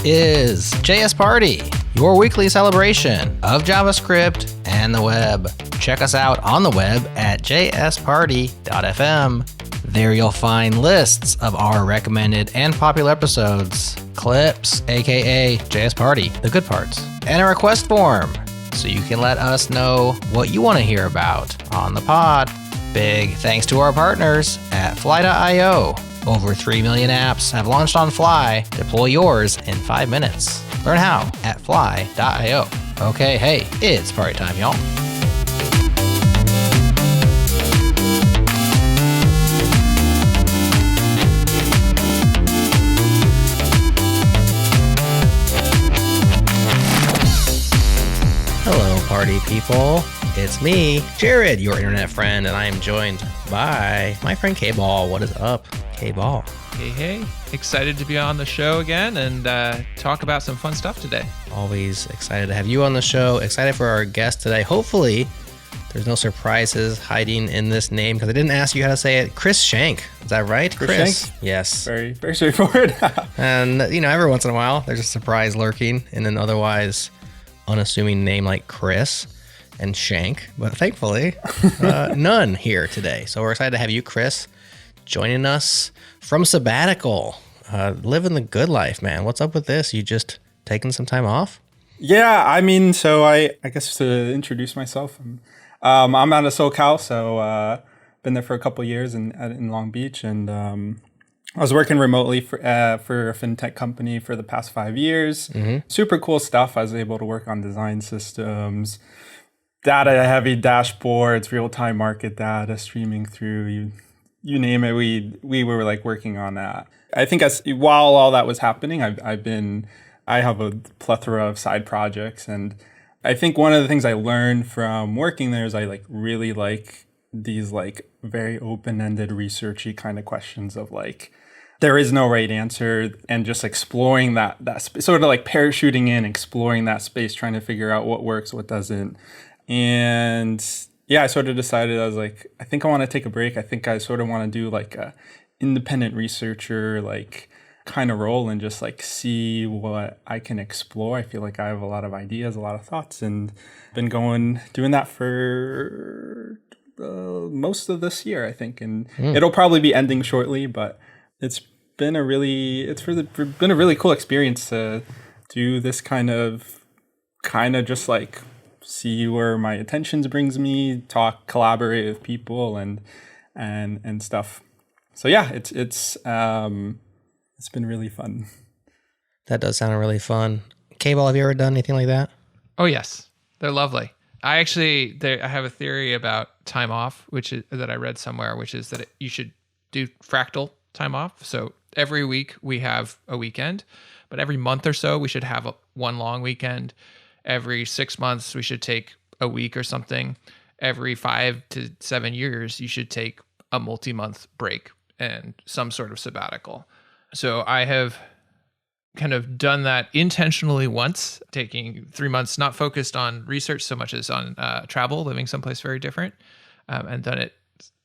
is JS Party, your weekly celebration of JavaScript and the web. Check us out on the web at jsparty.fm. There you'll find lists of our recommended and popular episodes, clips, aka JS Party, the good parts, and a request form so you can let us know what you want to hear about on the pod. Big thanks to our partners at Fly.io. Over 3 million apps have launched on Fly. Deploy yours in 5 minutes. Learn how at Fly.io. Okay, hey, it's party time, y'all. Hello, party people. It's me, Jerod, your internet friend, and I am joined by my friend KBall. What is up, KBall? Hey. Excited to be on the show again and talk about some fun stuff today. Always excited to have you on the show. Excited for our guest today. Hopefully, there's no surprises hiding in this name because I didn't ask you how to say it. Chris Shank. Is that right? Chris Shank? Yes. Very straightforward. And, every once in a while, there's a surprise lurking in an otherwise unassuming name like Chris and Shank, but thankfully none here today. So we're excited to have you, Chris, joining us from sabbatical, living the good life, man. What's up with this? You just taking some time off? Yeah, so I guess to introduce myself, I'm out of SoCal, so been there for a couple of years in Long Beach, and I was working remotely for a fintech company for the past 5 years. Mm-hmm. Super cool stuff. I was able to work on design systems, data-heavy dashboards, real-time market data streaming through. You name it. We were like working on that. I think while all that was happening, I have a plethora of side projects, and I think one of the things I learned from working there is I really like these very open-ended, researchy kind of questions of there is no right answer, and just exploring that sort of parachuting in, exploring that space, trying to figure out what works, what doesn't. And yeah, I sort of decided, I was I think I want to take a break. I think I sort of want to do a independent researcher kind of role and just see what I can explore. I feel like I have a lot of ideas, a lot of thoughts, and been doing that for most of this year, I think. And it'll probably be ending shortly, but it's been a really cool experience to do this kind of just see where my attentions brings me, collaborate with people and stuff. So yeah, it's been really fun. That does sound really fun. KBall, have you ever done anything like that? Oh yes, they're lovely. I have a theory about time off, that I read somewhere, which is that you should do fractal time off. So every week we have a weekend, but every month or so we should have one long weekend. Every 6 months we should take a week or something. Every 5 to 7 years you should take a multi-month break and some sort of sabbatical. So I have kind of done that intentionally once, taking 3 months, not focused on research so much as on travel, living someplace very different, and done it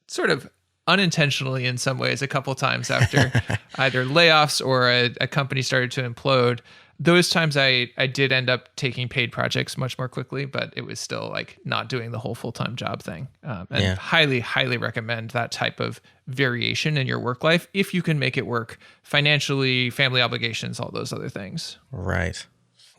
sort of unintentionally in some ways a couple times after either layoffs or a company started to implode. Those times I did end up taking paid projects much more quickly, but it was still not doing the whole full-time job thing. Highly, highly recommend that type of variation in your work life if you can make it work financially, family obligations, all those other things. Right.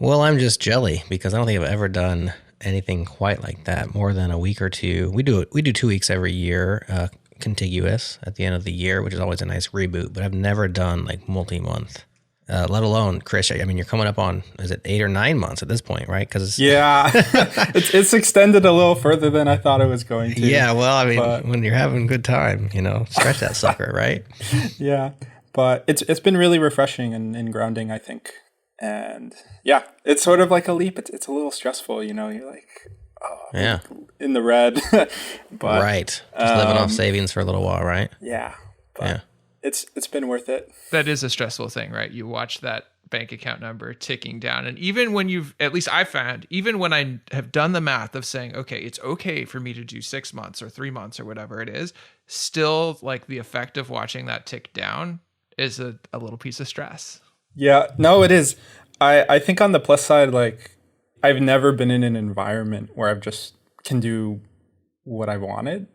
Well, I'm just jelly because I don't think I've ever done anything quite like that, more than a week or two. We do 2 weeks every year, contiguous at the end of the year, which is always a nice reboot, but I've never done multi-month. Let alone, Chris, you're coming up on, is it 8 or 9 months at this point, right? Yeah, it's extended a little further than I thought it was going to. Yeah, well, when you're having a good time, stretch that sucker, right? Yeah, but it's been really refreshing and grounding, I think. And yeah, it's sort of like a leap. It's a little stressful, you're yeah, in the red. But, right. Just living off savings for a little while, right? Yeah. But yeah. It's been worth it. That is a stressful thing, right? You watch that bank account number ticking down. And even when at least I found, even when I have done the math of saying, okay, it's okay for me to do 6 months or 3 months or whatever it is, still the effect of watching that tick down is a little piece of stress. Yeah, no, it is. I think on the plus side, like I've never been in an environment where I've just can do what I wanted,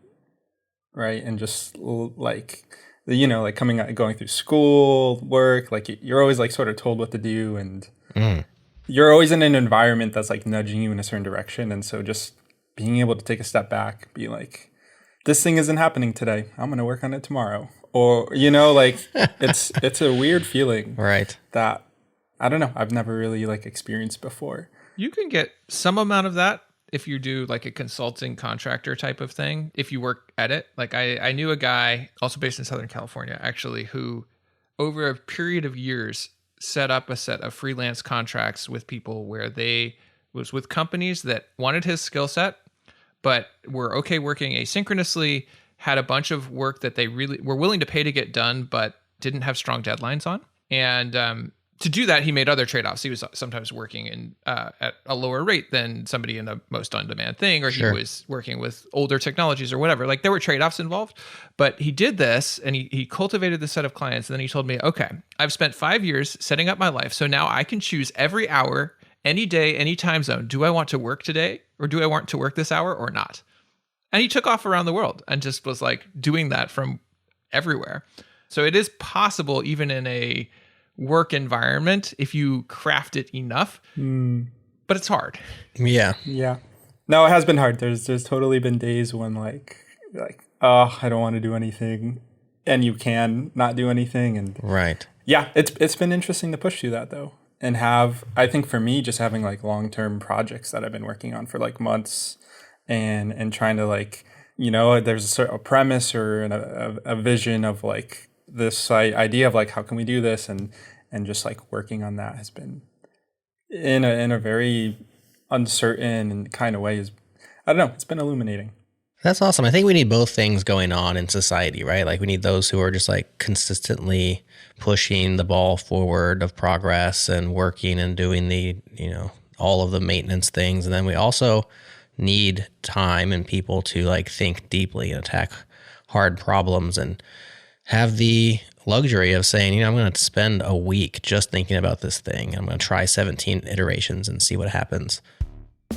right? And just like, like going through school, work, like you're always like sort of told what to do, and you're always in an environment that's like nudging you in a certain direction. And so just being able to take a step back, be like, this thing isn't happening today, I'm going to work on it tomorrow. Or, like it's a weird feeling. Right. That, I don't know, I've never really like experienced before. You can get some amount of that if you do like a consulting contractor type of thing, if you work at it. Like I knew a guy also based in Southern California, actually, who over a period of years set up a set of freelance contracts with people where they was with companies that wanted his skill set, but were okay working asynchronously, had a bunch of work that they really were willing to pay to get done, but didn't have strong deadlines on. And to do that, he made other trade-offs. He was sometimes working at a lower rate than somebody in the most on-demand thing, or he was working with older technologies or whatever. Like there were trade-offs involved, but he did this and he cultivated the set of clients. And then he told me, okay, I've spent 5 years setting up my life. So now I can choose every hour, any day, any time zone. Do I want to work today, or do I want to work this hour or not? And he took off around the world and just was like doing that from everywhere. So it is possible even in a work environment if you craft it enough, but it's hard. Yeah. No, it has been hard. There's totally been days when like oh, I don't want to do anything, and you can not do anything. And right. Yeah, it's been interesting to push through that though, and I think for me, just having like long-term projects that I've been working on for like months, and trying to like, there's a premise or a vision of like this idea of like, how can we do this, and just like working on that has been in a very uncertain and kind of way is, I don't know, it's been illuminating. That's awesome. I think we need both things going on in society, right? Like we need those who are just like consistently pushing the ball forward of progress and working and doing the, all of the maintenance things. And then we also need time and people to like think deeply and attack hard problems and have the luxury of saying, I'm going to spend a week just thinking about this thing. I'm going to try 17 iterations and see what happens.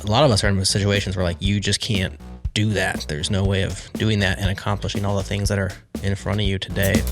A lot of us are in situations where like you just can't do that. There's no way of doing that and accomplishing all the things that are in front of you today.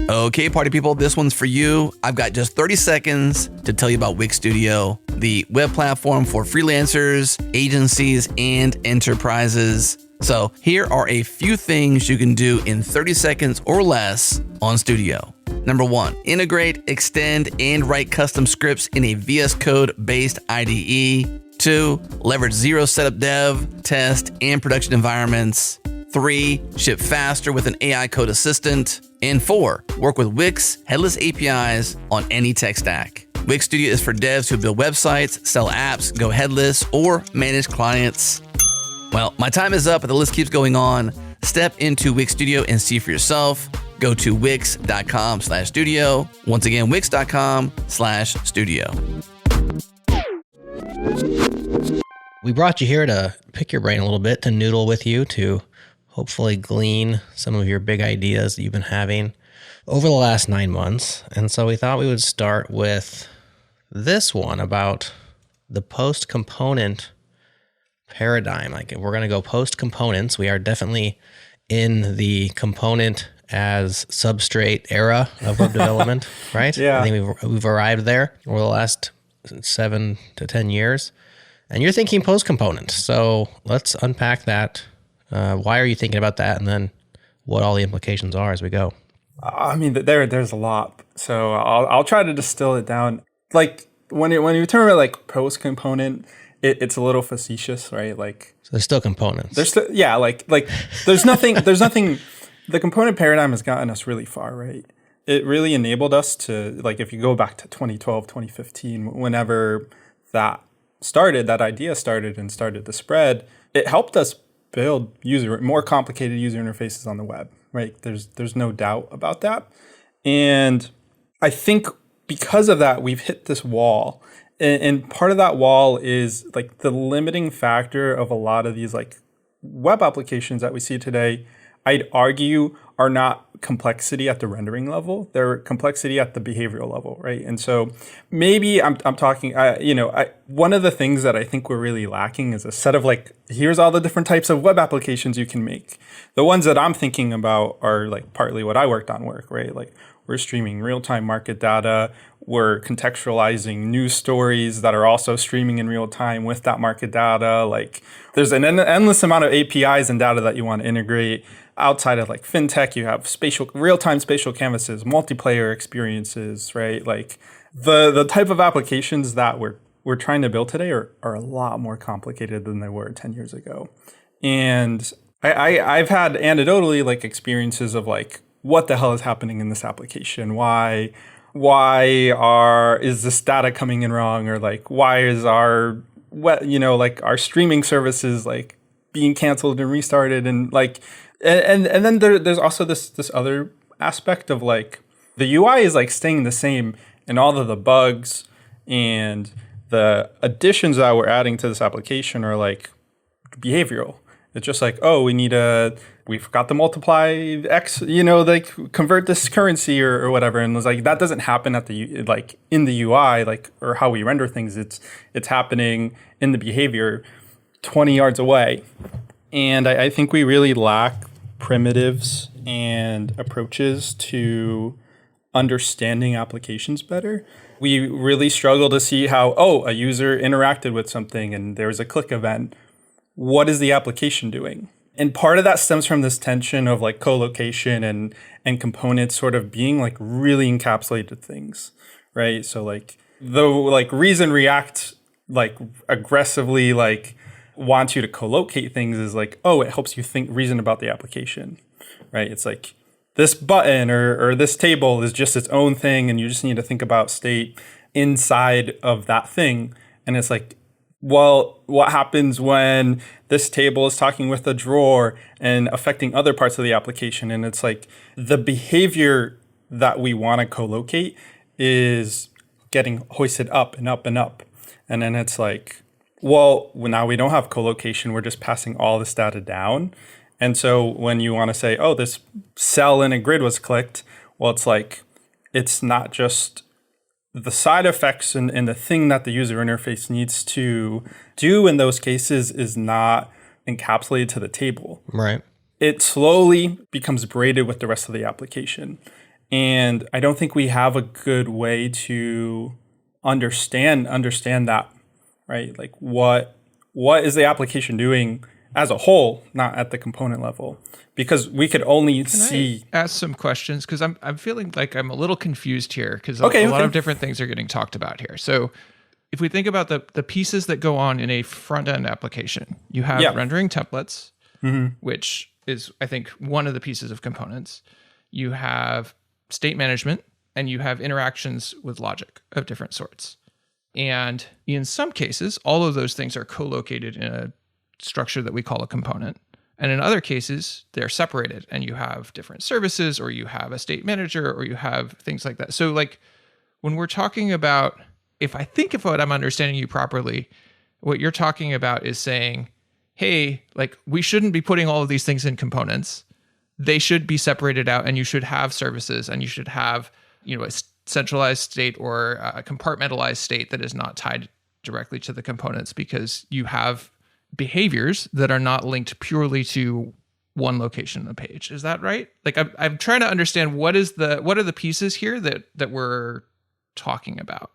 Okay, party people, this one's for you. I've got just 30 seconds to tell you about Wix Studio, the web platform for freelancers, agencies, and enterprises. So here are a few things you can do in 30 seconds or less on Studio. Number 1, integrate, extend, and write custom scripts in a VS Code-based IDE. 2, leverage zero setup dev, test, and production environments. 3, ship faster with an AI code assistant. And 4, work with Wix headless APIs on any tech stack. Wix Studio is for devs who build websites, sell apps, go headless, or manage clients. Well, my time is up, but the list keeps going on. Step into Wix Studio and see for yourself. Go to wix.com/studio. Once again, wix.com/studio. We brought you here to pick your brain a little bit, to noodle with you, to hopefully glean some of your big ideas that you've been having over the last 9 months. And so we thought we would start with this one about the post-component paradigm. Like, if we're going to go post-components, we are definitely in the component as substrate era of web development, right? Yeah. I think we've arrived there over the last 7 to 10 years. And you're thinking post-component. So let's unpack that. Why are you thinking about that? And then what all the implications are as we go. I mean, there's a lot. So I'll try to distill it down. Like when you term it like post component, it's a little facetious, right? Like, so there's still components. There's still, yeah, like there's nothing. The component paradigm has gotten us really far, right? It really enabled us to, like, if you go back to 2012, 2015, whenever that idea started to spread, it helped us build more complicated user interfaces on the web, right? There's no doubt about that. And I think because of that, we've hit this wall. And part of that wall is like the limiting factor of a lot of these like web applications that we see today, I'd argue are not complexity at the rendering level. They're complexity at the behavioral level, right? And so maybe I'm talking, one of the things that I think we're really lacking is a set of like, here's all the different types of web applications you can make. The ones that I'm thinking about are like partly what I worked on right? Like we're streaming real-time market data. We're contextualizing news stories that are also streaming in real time with that market data. Like there's an endless amount of APIs and data that you want to integrate. Outside of like fintech, you have real-time spatial canvases, multiplayer experiences, right? Like the type of applications that we're trying to build today are a lot more complicated than they were 10 years ago. And I've had anecdotally like experiences of like, what the hell is happening in this application? Why is this data coming in wrong? Or like, why is our streaming services like being canceled and restarted? And like, and then there's also this other aspect of like, the UI is like staying the same and all of the bugs and the additions that we're adding to this application are like behavioral. It's just like, oh, we forgot to multiply X, like convert this currency or whatever. And it's like, that doesn't happen at in the UI, like, or how we render things. It's happening in the behavior 20 yards away. And I think we really lack primitives and approaches to understanding applications better. We really struggle to see how, a user interacted with something and there was a click event. What is the application doing? And part of that stems from this tension of like co-location and components sort of being like really encapsulated things, right? So like the like reason React like aggressively like wants you to co-locate things is like, it helps you reason about the application, right? It's like this button or this table is just its own thing and you just need to think about state inside of that thing. And it's like, well, what happens when this table is talking with a drawer and affecting other parts of the application? And it's like the behavior that we want to co-locate is getting hoisted up and up and up. And then it's like, well, now we don't have co-location. We're just passing all this data down. And so when you want to say, this cell in a grid was clicked, well, it's like, it's not just the side effects and the thing that the user interface needs to do in those cases is not encapsulated to the table. Right. It slowly becomes braided with the rest of the application. And I don't think we have a good way to understand that, right? Like what is the application doing as a whole, not at the component level, because we could only see. I ask some questions because I'm feeling like I'm a little confused here because a lot of different things are getting talked about here. So if we think about the pieces that go on in a front end application, you have rendering templates, which is I think one of the pieces of components. You have state management and you have interactions with logic of different sorts. And in some cases, all of those things are co-located in a structure that we call a component. And in other cases, they're separated and you have different services or you have a state manager or you have things like that. So like when we're talking about, if what I'm understanding you properly, what you're talking about is saying, hey, like we shouldn't be putting all of these things in components. They should be separated out and you should have services and you should have, a centralized state or a compartmentalized state that is not tied directly to the components because you have behaviors that are not linked purely to one location on the page. Is that right? Like I'm trying to understand what are the pieces here that we're talking about?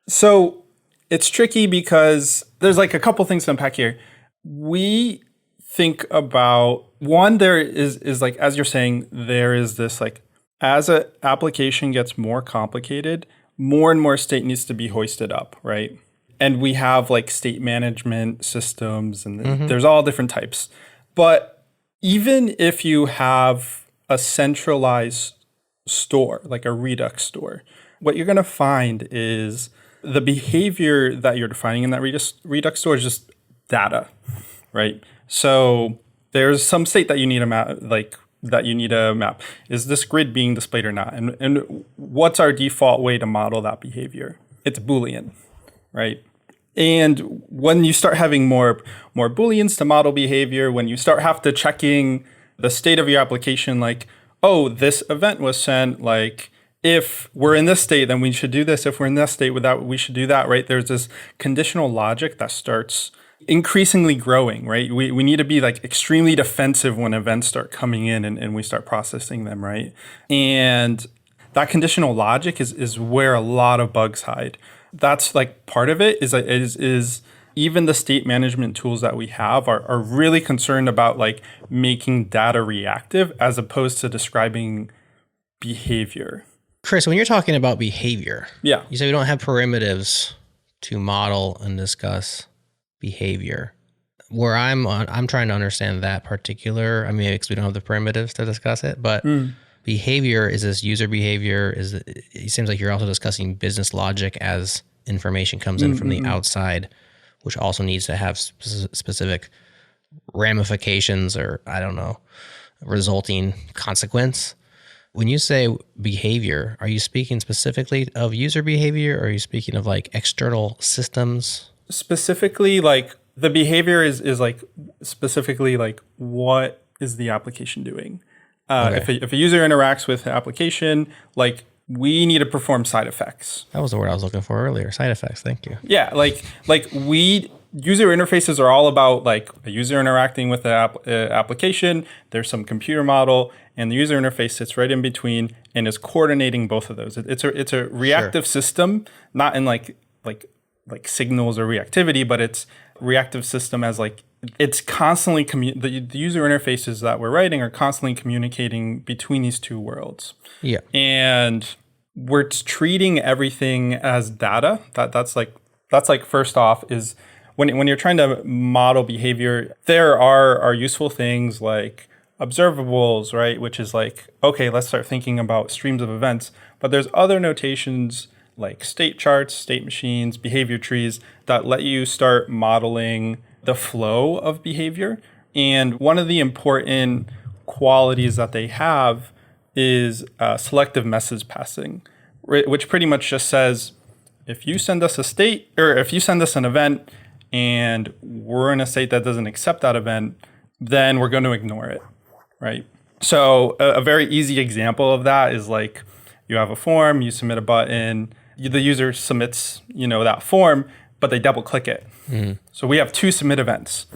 So it's tricky because there's like a couple things to unpack here. We think about one, there is like, as you're saying, there is this like, as an application gets more complicated, more and more state needs to be hoisted up, right? And we have like state management systems and there's all different types. But even if you have a centralized store, like a Redux store, what you're going to find is the behavior that you're defining in that Redux store is just data, right? So there's some state that you need to that you need to map? Is this grid being displayed or not? And what's our default way to model that behavior? It's Boolean, right? And when you start having more Booleans to model behavior, when you start have to checking the state of your application, like, oh, this event was sent, like, if we're in this state, then we should do this. If we're in this state, we should do that, right? There's this conditional logic that starts increasingly growing, right? We need to be like extremely defensive when events start coming in and we start processing them, right? And that conditional logic is where a lot of bugs hide. That's like part of it is even the state management tools that we have are really concerned about like making data reactive as opposed to describing behavior. Chris, when you're talking about behavior, yeah, you say we don't have primitives to model and discuss behavior. Where I'm trying to understand that particular, I mean, because we don't have the primitives to discuss it, but behavior, is this user behavior? It seems like you're also discussing business logic as information comes in from the outside, which also needs to have specific ramifications or, I don't know, resulting consequence. When you say behavior, are you speaking specifically of user behavior, or are you speaking of like external systems? Specifically, like the behavior is like specifically like what is the application doing? Okay. If a user interacts with the application, like we need to perform side effects. That was the word I was looking for earlier. Side effects. Thank you. Yeah, user interfaces are all about like a user interacting with the application. There's some computer model, and the user interface sits right in between and is coordinating both of those. It's a reactive system, not in like signals or reactivity, but it's reactive system as like it's constantly the user interfaces that we're writing are constantly communicating between these two worlds. Yeah, and we're treating everything as data. That's like first off is when you're trying to model behavior, there are useful things like observables, right? Which is like, okay, let's start thinking about streams of events. But there's other notations like state charts, state machines, behavior trees that let you start modeling the flow of behavior. And one of the important qualities that they have is selective message passing, which pretty much just says, if you send us a state, or if you send us an event and we're in a state that doesn't accept that event, then we're going to ignore it, right? So a very easy example of that is like you have a form, you submit a button, the user submits, that form, but they double click it. Mm-hmm. So we have two submit events.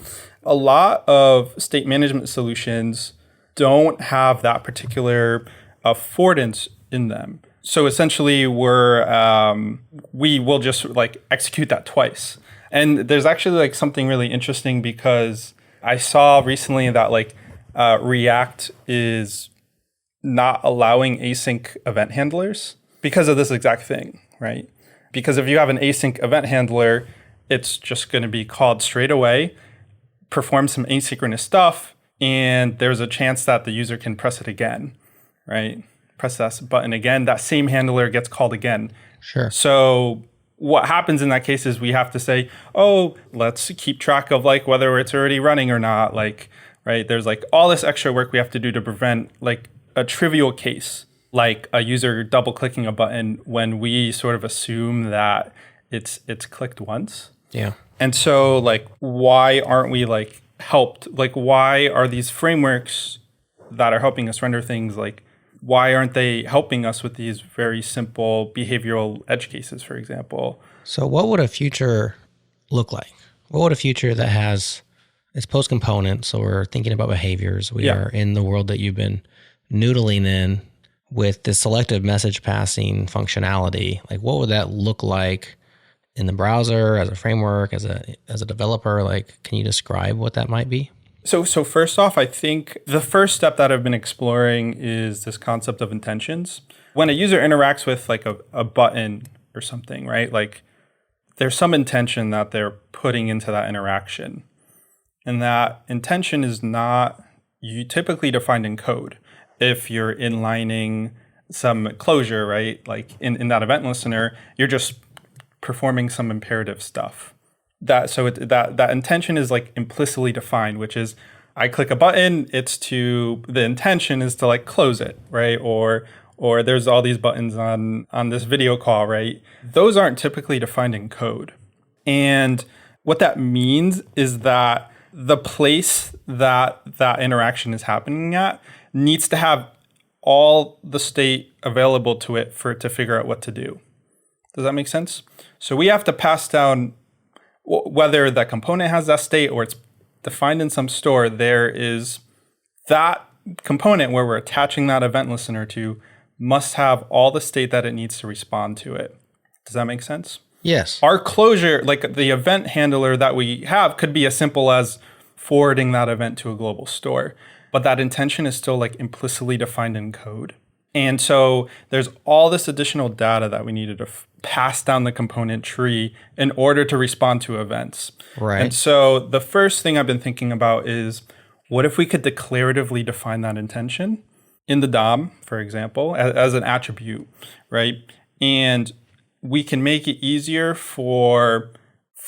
A lot of state management solutions don't have that particular affordance in them. So essentially we will just like execute that twice. And there's actually like something really interesting because I saw recently that like React is not allowing async event handlers because of this exact thing, right? Because if you have an async event handler, it's just going to be called straight away, perform some asynchronous stuff, and there's a chance that the user can press it again, right? Press that button again, that same handler gets called again. Sure. So what happens in that case is we have to say, oh, let's keep track of like whether it's already running or not. Like, right, there's like all this extra work we have to do to prevent like a trivial case, like a user double clicking a button when we sort of assume that it's clicked once. Yeah. And so like, why aren't we like helped? Like, why are these frameworks that are helping us render things, like, why aren't they helping us with these very simple behavioral edge cases, for example? So what would a future look like? What would a future that has its post component? So we're thinking about behaviors. We are in the world that you've been noodling in with this selective message passing functionality. Like, what would that look like in the browser, as a framework, as a developer? Like, can you describe what that might be? So first off, I think the first step that I've been exploring is this concept of intentions. When a user interacts with like a button or something, right? Like there's some intention that they're putting into that interaction. And that intention is not typically defined in code. If you're inlining some closure, right? Like in that event listener, you're just performing some imperative stuff. That intention is like implicitly defined, which is I click a button, the intention is to like close it, right? Or there's all these buttons on this video call, right? Those aren't typically defined in code. And what that means is that the place that interaction is happening at needs to have all the state available to it for it to figure out what to do. Does that make sense? So we have to pass down whether the component has that state or it's defined in some store. There is that component where we're attaching that event listener to must have all the state that it needs to respond to it. Does that make sense? Yes. Our closure, like the event handler that we have, could be as simple as forwarding that event to a global store. But that intention is still like implicitly defined in code. And so there's all this additional data that we needed to pass down the component tree in order to respond to events. Right. And so the first thing I've been thinking about is, what if we could declaratively define that intention in the DOM, for example, as an attribute, right? And we can make it easier for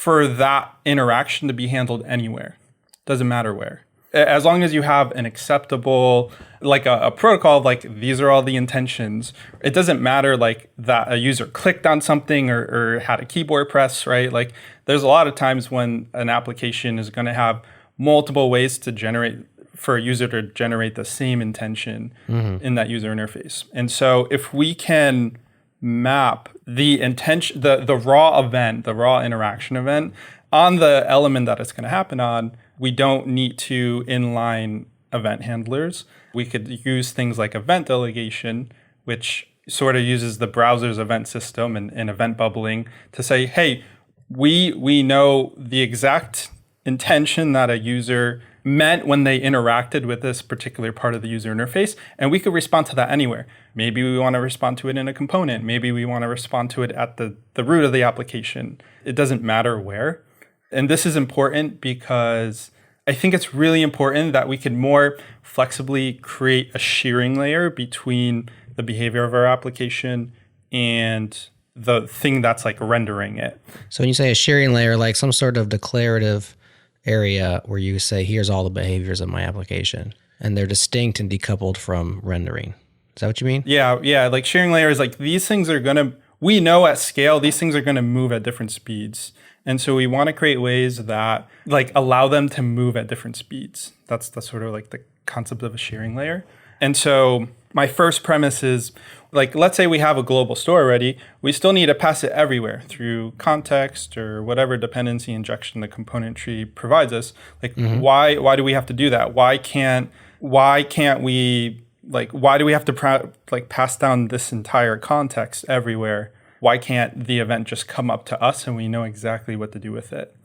that interaction to be handled anywhere. Doesn't matter where. As long as you have an acceptable, like a protocol, like these are all the intentions. It doesn't matter like that a user clicked on something or had a keyboard press, right? Like there's a lot of times when an application is going to have multiple ways for a user to generate the same intention in that user interface. And so if we can map the intention, the raw event, the raw interaction event on the element that it's going to happen on, we don't need to inline event handlers. We could use things like event delegation, which sort of uses the browser's event system and event bubbling to say, hey, we know the exact intention that a user meant when they interacted with this particular part of the user interface, and we could respond to that anywhere. Maybe we want to respond to it in a component. Maybe we want to respond to it at the root of the application. It doesn't matter where. And this is important because I think it's really important that we can more flexibly create a shearing layer between the behavior of our application and the thing that's like rendering it. So when you say a shearing layer, like some sort of declarative area where you say, here's all the behaviors of my application, and they're distinct and decoupled from rendering. Is that what you mean? Yeah. Like shearing layer is like these things are we know at scale, these things are going to move at different speeds. And so we want to create ways that like allow them to move at different speeds. That's sort of like the concept of a shearing layer. And so my first premise is, like, let's say we have a global store already. We still need to pass it everywhere through context or whatever dependency injection the component tree provides us. Like, why do we have to do that? Why can't we, like, why do we have to pass down this entire context everywhere? Why can't the event just come up to us and we know exactly what to do with it?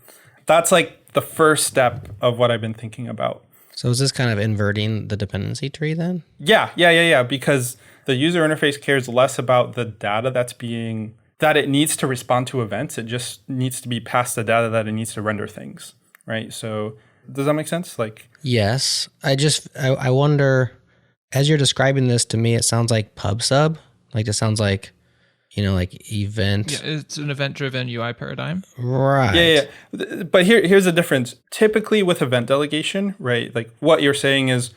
That's like the first step of what I've been thinking about. So is this kind of inverting the dependency tree then? Yeah. Because the user interface cares less about the data that it needs to respond to events. It just needs to be passed the data that it needs to render things, right? So does that make sense? Like, yes. I wonder, as you're describing this to me, it sounds like pub sub. Like it sounds like, like event. Yeah, it's an event-driven UI paradigm. Right. Yeah. But here's the difference. Typically with event delegation, right? Like what you're saying is,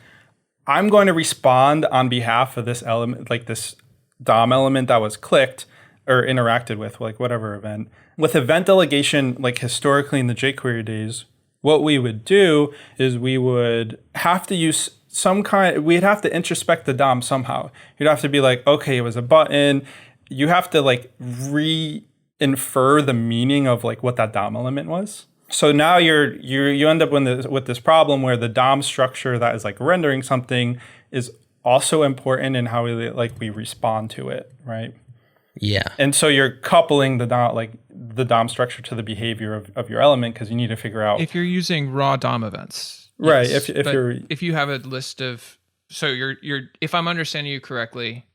I'm going to respond on behalf of this element, like this DOM element that was clicked or interacted with, like whatever event. With event delegation, like historically in the jQuery days, what we would do is we would have to use we'd have to introspect the DOM somehow. You'd have to be like, okay, it was a button. You have to like re-infer the meaning of like what that DOM element was. So now you end up with this problem where the DOM structure that is like rendering something is also important in how we respond to it, right? Yeah. And so you're coupling the DOM structure to the behavior of your element because you need to figure out if you're using raw DOM events, right? Yes, If you have a list of, so you're if I'm understanding you correctly,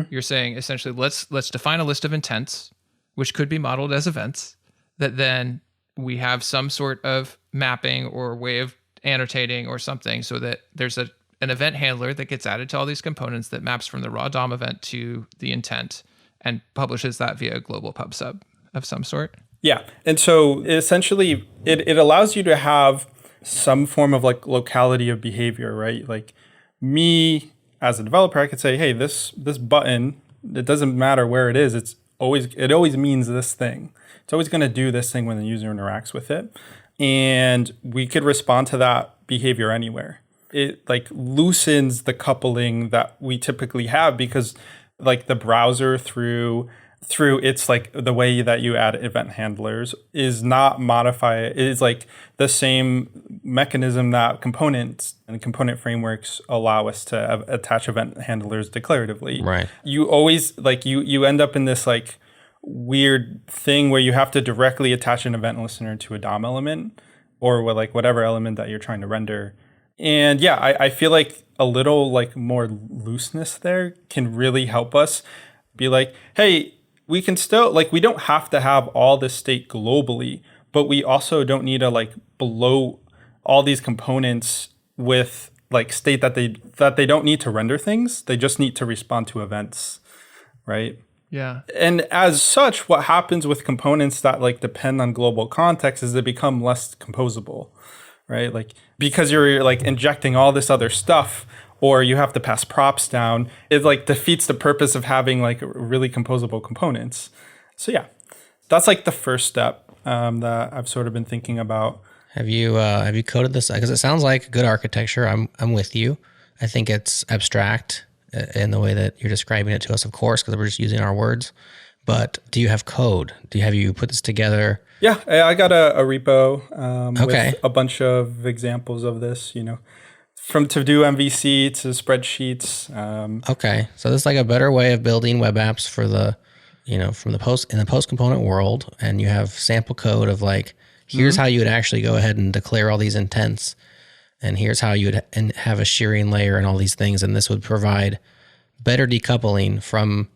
you're saying essentially let's define a list of intents, which could be modeled as events, that then we have some sort of mapping or way of annotating or something so that there's an event handler that gets added to all these components that maps from the raw DOM event to the intent and publishes that via a global pub sub of some sort. Yeah. And so essentially it allows you to have some form of like locality of behavior, right? Like me as a developer, I could say, hey, this button, it doesn't matter where it is. It always means this thing. It's always going to do this thing when the user interacts with it. And we could respond to that behavior anywhere. It like loosens the coupling that we typically have because like the browser through it's like the way that you add event handlers is not modify. It is like the same mechanism that components and component frameworks allow us to attach event handlers declaratively. Right. You always like you end up in this like weird thing where you have to directly attach an event listener to a DOM element or like whatever element that you're trying to render. And yeah, I feel like a little like more looseness there can really help us be like, hey, we can still like, we don't have to have all this state globally, but we also don't need to like blow all these components with like state that they don't need to render things. They just need to respond to events, right? Yeah. And as such, what happens with components that like depend on global context is they become less composable, right? Like because you're like injecting all this other stuff or you have to pass props down, it like defeats the purpose of having like really composable components. So yeah, that's like the first step that I've sort of been thinking about. Have you coded this? Because it sounds like good architecture. I'm with you. I think it's abstract in the way that you're describing it to us, of course, because we're just using our words. But do you have code? Have you put this together? Yeah, I got a repo Okay. with a bunch of examples of this, you know, from to-do MVC to spreadsheets. Okay, so this is like a better way of building web apps for the, from the post component world, and you have sample code of like, here's how you would actually go ahead and declare all these intents, and here's how you would have a shearing layer and all these things, and this would provide better decoupling from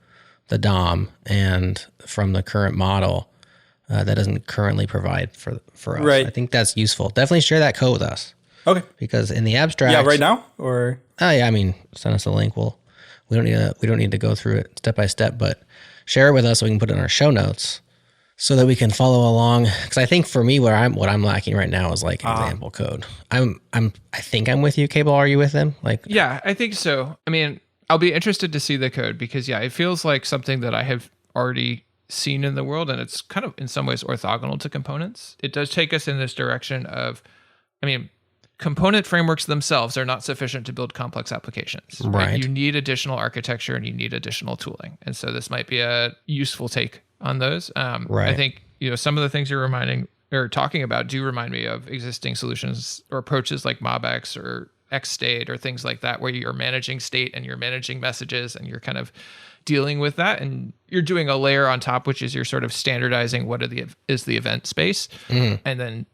the DOM and from the current model that doesn't currently provide for us. Right. I think that's useful. Definitely share that code with us. Okay. Because in the abstract, Yeah, right now or yeah, I mean, send us a link. We don't need to go through it step by step, but share it with us so we can put it in our show notes so that we can follow along. Because I think for me, what I'm lacking right now is like example code. I think I'm with you, KBall. Are you with them? Like, yeah, I think so. I mean, I'll be interested to see the code because yeah, it feels like something that I have already seen in the world, and it's kind of in some ways orthogonal to components. It does take us in this direction of, I mean, component frameworks themselves are not sufficient to build complex applications. Right. You need additional architecture and you need additional tooling. And so this might be a useful take on those. Right. I think, some of the things you're talking about do remind me of existing solutions or approaches like MobX or XState or things like that, where you're managing state and you're managing messages and you're kind of dealing with that. And you're doing a layer on top, which is you're sort of standardizing what is the event space. And then,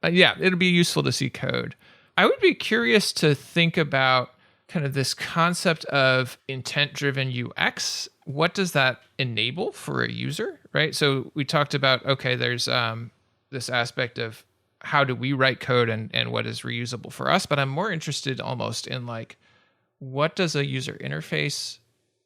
it'll be useful to see code. I would be curious to think about kind of this concept of intent-driven UX. What does that enable for a user, right? So we talked about, okay, there's this aspect of how do we write code and what is reusable for us, but I'm more interested almost in like, what does a user interface,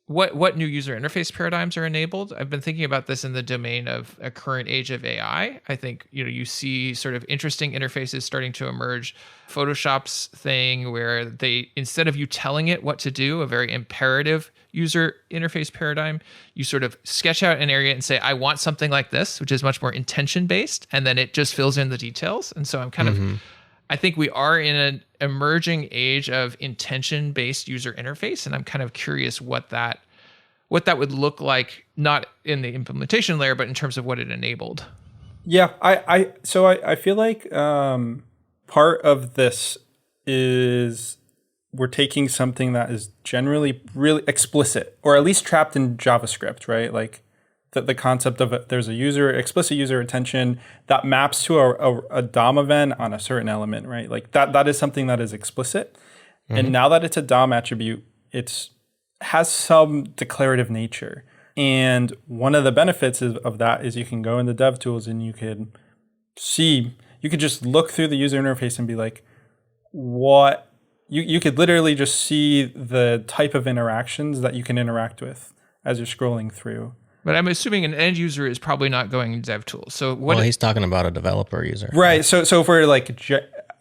what new user interface paradigms are enabled? I've been thinking about this in the domain of a current age of AI. I think, you see sort of interesting interfaces starting to emerge. Photoshop's thing where they, instead of you telling it what to do, a very imperative user interface paradigm, you sort of sketch out an area and say, I want something like this, which is much more intention based. And then it just fills in the details. And so I'm kind of, I think we are in an emerging age of intention-based user interface, and I'm kind of curious what that would look like, not in the implementation layer, but in terms of what it enabled. Yeah, I feel like part of this is we're taking something that is generally really explicit, or at least trapped in JavaScript, right? Like the concept of there's a explicit user attention that maps to a DOM event on a certain element, right? Like that is something that is explicit. And now that it's a DOM attribute, it has some declarative nature. And one of the benefits of that is you can go into DevTools and you could just look through the user interface and be like, what? You could literally just see the type of interactions that you can interact with as you're scrolling through. But I'm assuming an end user is probably not going in DevTools. So he's talking about a developer user. Right. So for like,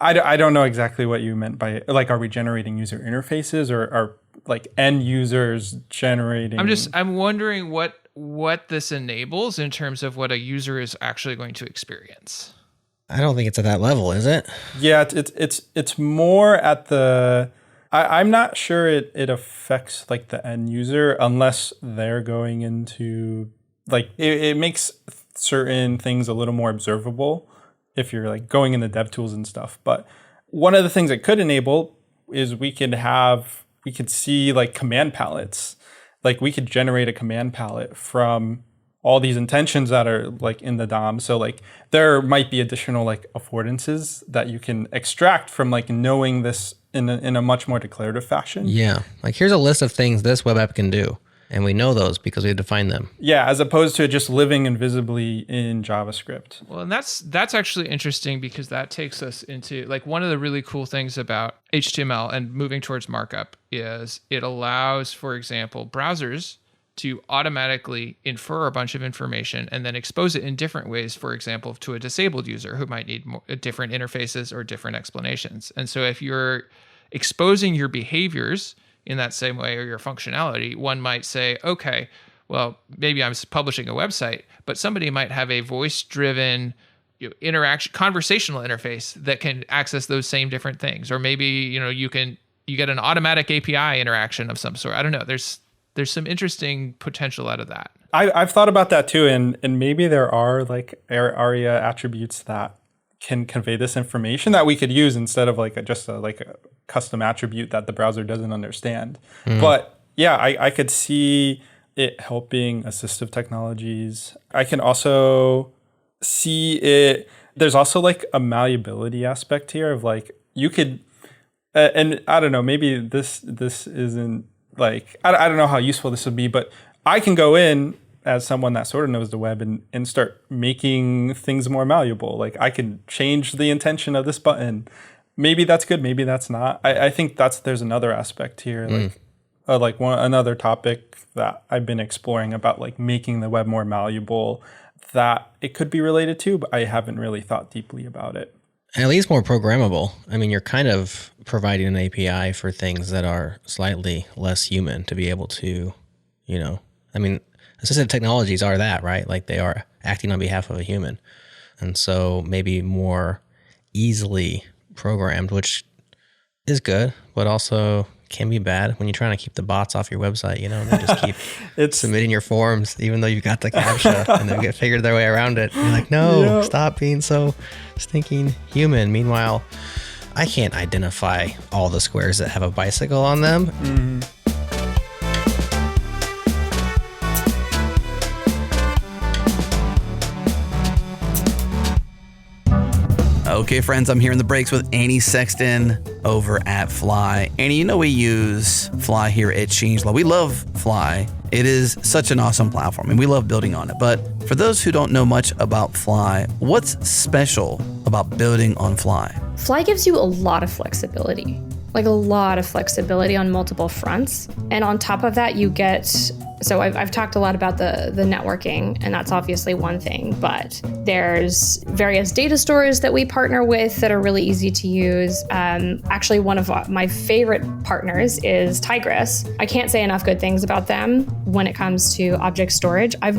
I don't know exactly what you meant by like, are we generating user interfaces or are like end users generating? I'm wondering what this enables in terms of what a user is actually going to experience. I don't think it's at that level, is it? Yeah, it's more at the. I'm not sure it affects like the end user unless they're going into like it makes certain things a little more observable if you're like going into DevTools and stuff. But one of the things it could enable is we could see like command palettes. Like we could generate a command palette from all these intentions that are like in the DOM. So like there might be additional like affordances that you can extract from like knowing this in a much more declarative fashion. Yeah. Like here's a list of things this web app can do. And we know those because we define them. Yeah, as opposed to just living invisibly in JavaScript. Well, and that's actually interesting because that takes us into like one of the really cool things about HTML and moving towards markup is it allows, for example, browsers to automatically infer a bunch of information and then expose it in different ways, for example, to a disabled user who might need different interfaces or different explanations. And so if you're exposing your behaviors in that same way or your functionality, one might say, okay, well, maybe I'm publishing a website, but somebody might have a voice-driven interaction, conversational interface that can access those same different things. Or maybe, you get an automatic API interaction of some sort. I don't know. There's some interesting potential out of that. I've thought about that too, and maybe there are like ARIA attributes that can convey this information that we could use instead of like a custom attribute that the browser doesn't understand. But yeah, I could see it helping assistive technologies. I can also see it. There's also like a malleability aspect here of like you could, and I don't know, maybe this isn't like, I don't know how useful this would be, but I can go in as someone that sort of knows the web and start making things more malleable. Like I could change the intention of this button. Maybe that's good. Maybe that's not. I think there's another aspect here. Another topic that I've been exploring about like making the web more malleable that it could be related to, but I haven't really thought deeply about it. At least more programmable. I mean, you're kind of providing an API for things that are slightly less human to be able to, assistive technologies are that, right? Like they are acting on behalf of a human. And so maybe more easily programmed, which is good, but also can be bad when you're trying to keep the bots off your website, they just keep submitting your forms, even though you've got the CAPTCHA and they'll get figured their way around it. You're like, no, Stop being so stinking human. Meanwhile, I can't identify all the squares that have a bicycle on them. Mm-hmm. Okay, friends, I'm here in the breaks with Annie Sexton over at Fly. Annie, we use Fly here at Changelog. We love Fly. It is such an awesome platform, and we love building on it. But for those who don't know much about Fly, what's special about building on Fly? Fly gives you a lot of flexibility, on multiple fronts. And on top of that, you get... So I've talked a lot about the networking, and that's obviously one thing, but there's various data stores that we partner with that are really easy to use. Actually, one of my favorite partners is Tigris. I can't say enough good things about them when it comes to object storage. I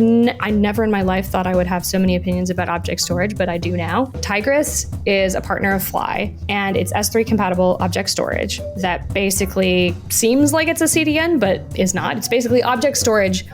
never in my life thought I would have so many opinions about object storage, but I do now. Tigris is a partner of Fly, and it's S3 compatible object storage that basically seems like it's a CDN, but is not. It's basically object storage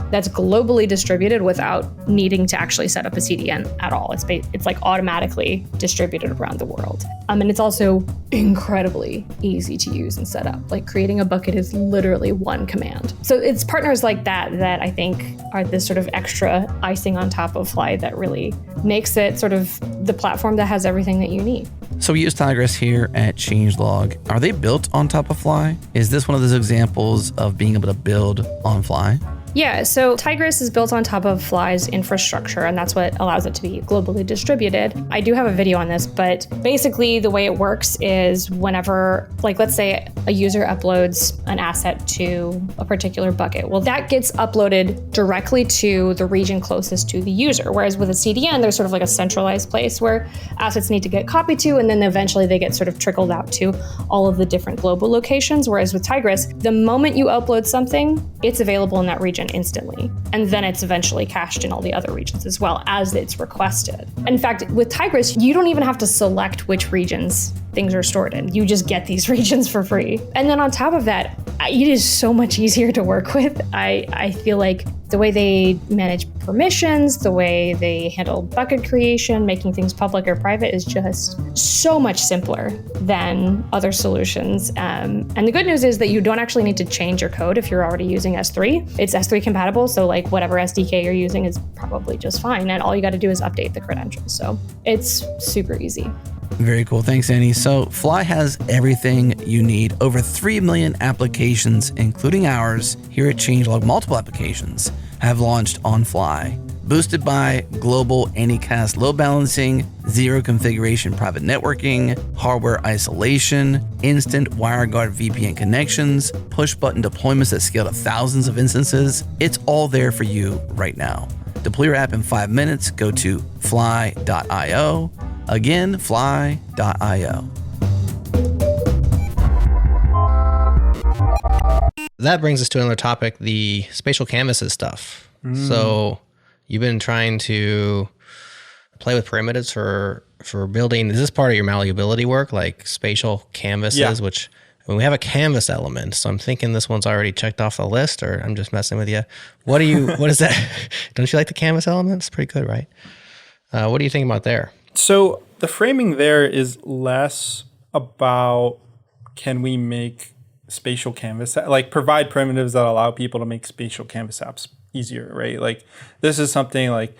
that's globally distributed without needing to actually set up a CDN at all. It's like automatically distributed around the world. And it's also incredibly easy to use and set up. Like creating a bucket is literally one command. So it's partners like that I think are this sort of extra icing on top of Fly that really makes it sort of the platform that has everything that you need. So we use Tigris here at Changelog. Are they built on top of Fly? Is this one of those examples of being able to build on Fly? Yeah, so Tigris is built on top of Fly's infrastructure, and that's what allows it to be globally distributed. I do have a video on this, but basically the way it works is whenever, like, let's say a user uploads an asset to a particular bucket, well, that gets uploaded directly to the region closest to the user. Whereas with a CDN, there's sort of like a centralized place where assets need to get copied to, and then eventually they get sort of trickled out to all of the different global locations. Whereas with Tigris, the moment you upload something, it's available in that region instantly. And then it's eventually cached in all the other regions as well as it's requested. In fact, with Tigris, you don't even have to select which regions things are stored in. You just get these regions for free. And then on top of that, it is so much easier to work with. I feel like the way they manage permissions, the way they handle bucket creation, making things public or private is just so much simpler than other solutions. And the good news is that you don't actually need to change your code if you're already using S3. It's S3 compatible, so like whatever SDK you're using is probably just fine. And all you got to do is update the credentials. So it's super easy. Very cool. Thanks, Annie. So Fly has everything you need. Over 3 million applications, including ours, here at Changelog. Multiple applications have launched on Fly. Boosted by global Anycast load balancing, zero configuration private networking, hardware isolation, instant WireGuard VPN connections, push button deployments that scale to thousands of instances. It's all there for you right now. Deploy your app in 5 minutes. Go to fly.io. Again, fly.io. That brings us to another topic, the spatial canvases stuff. So you've been trying to play with primitives for building. Is this part of your malleability work, like spatial canvases, which when we have a canvas element, so I'm thinking this one's already checked off the list, or I'm just messing with you. What is that? Don't you like the canvas element? It's pretty good, right? What do you think about there? So the framing there is less about can we make spatial canvas, like provide primitives that allow people to make spatial canvas apps easier, right? Like this is something like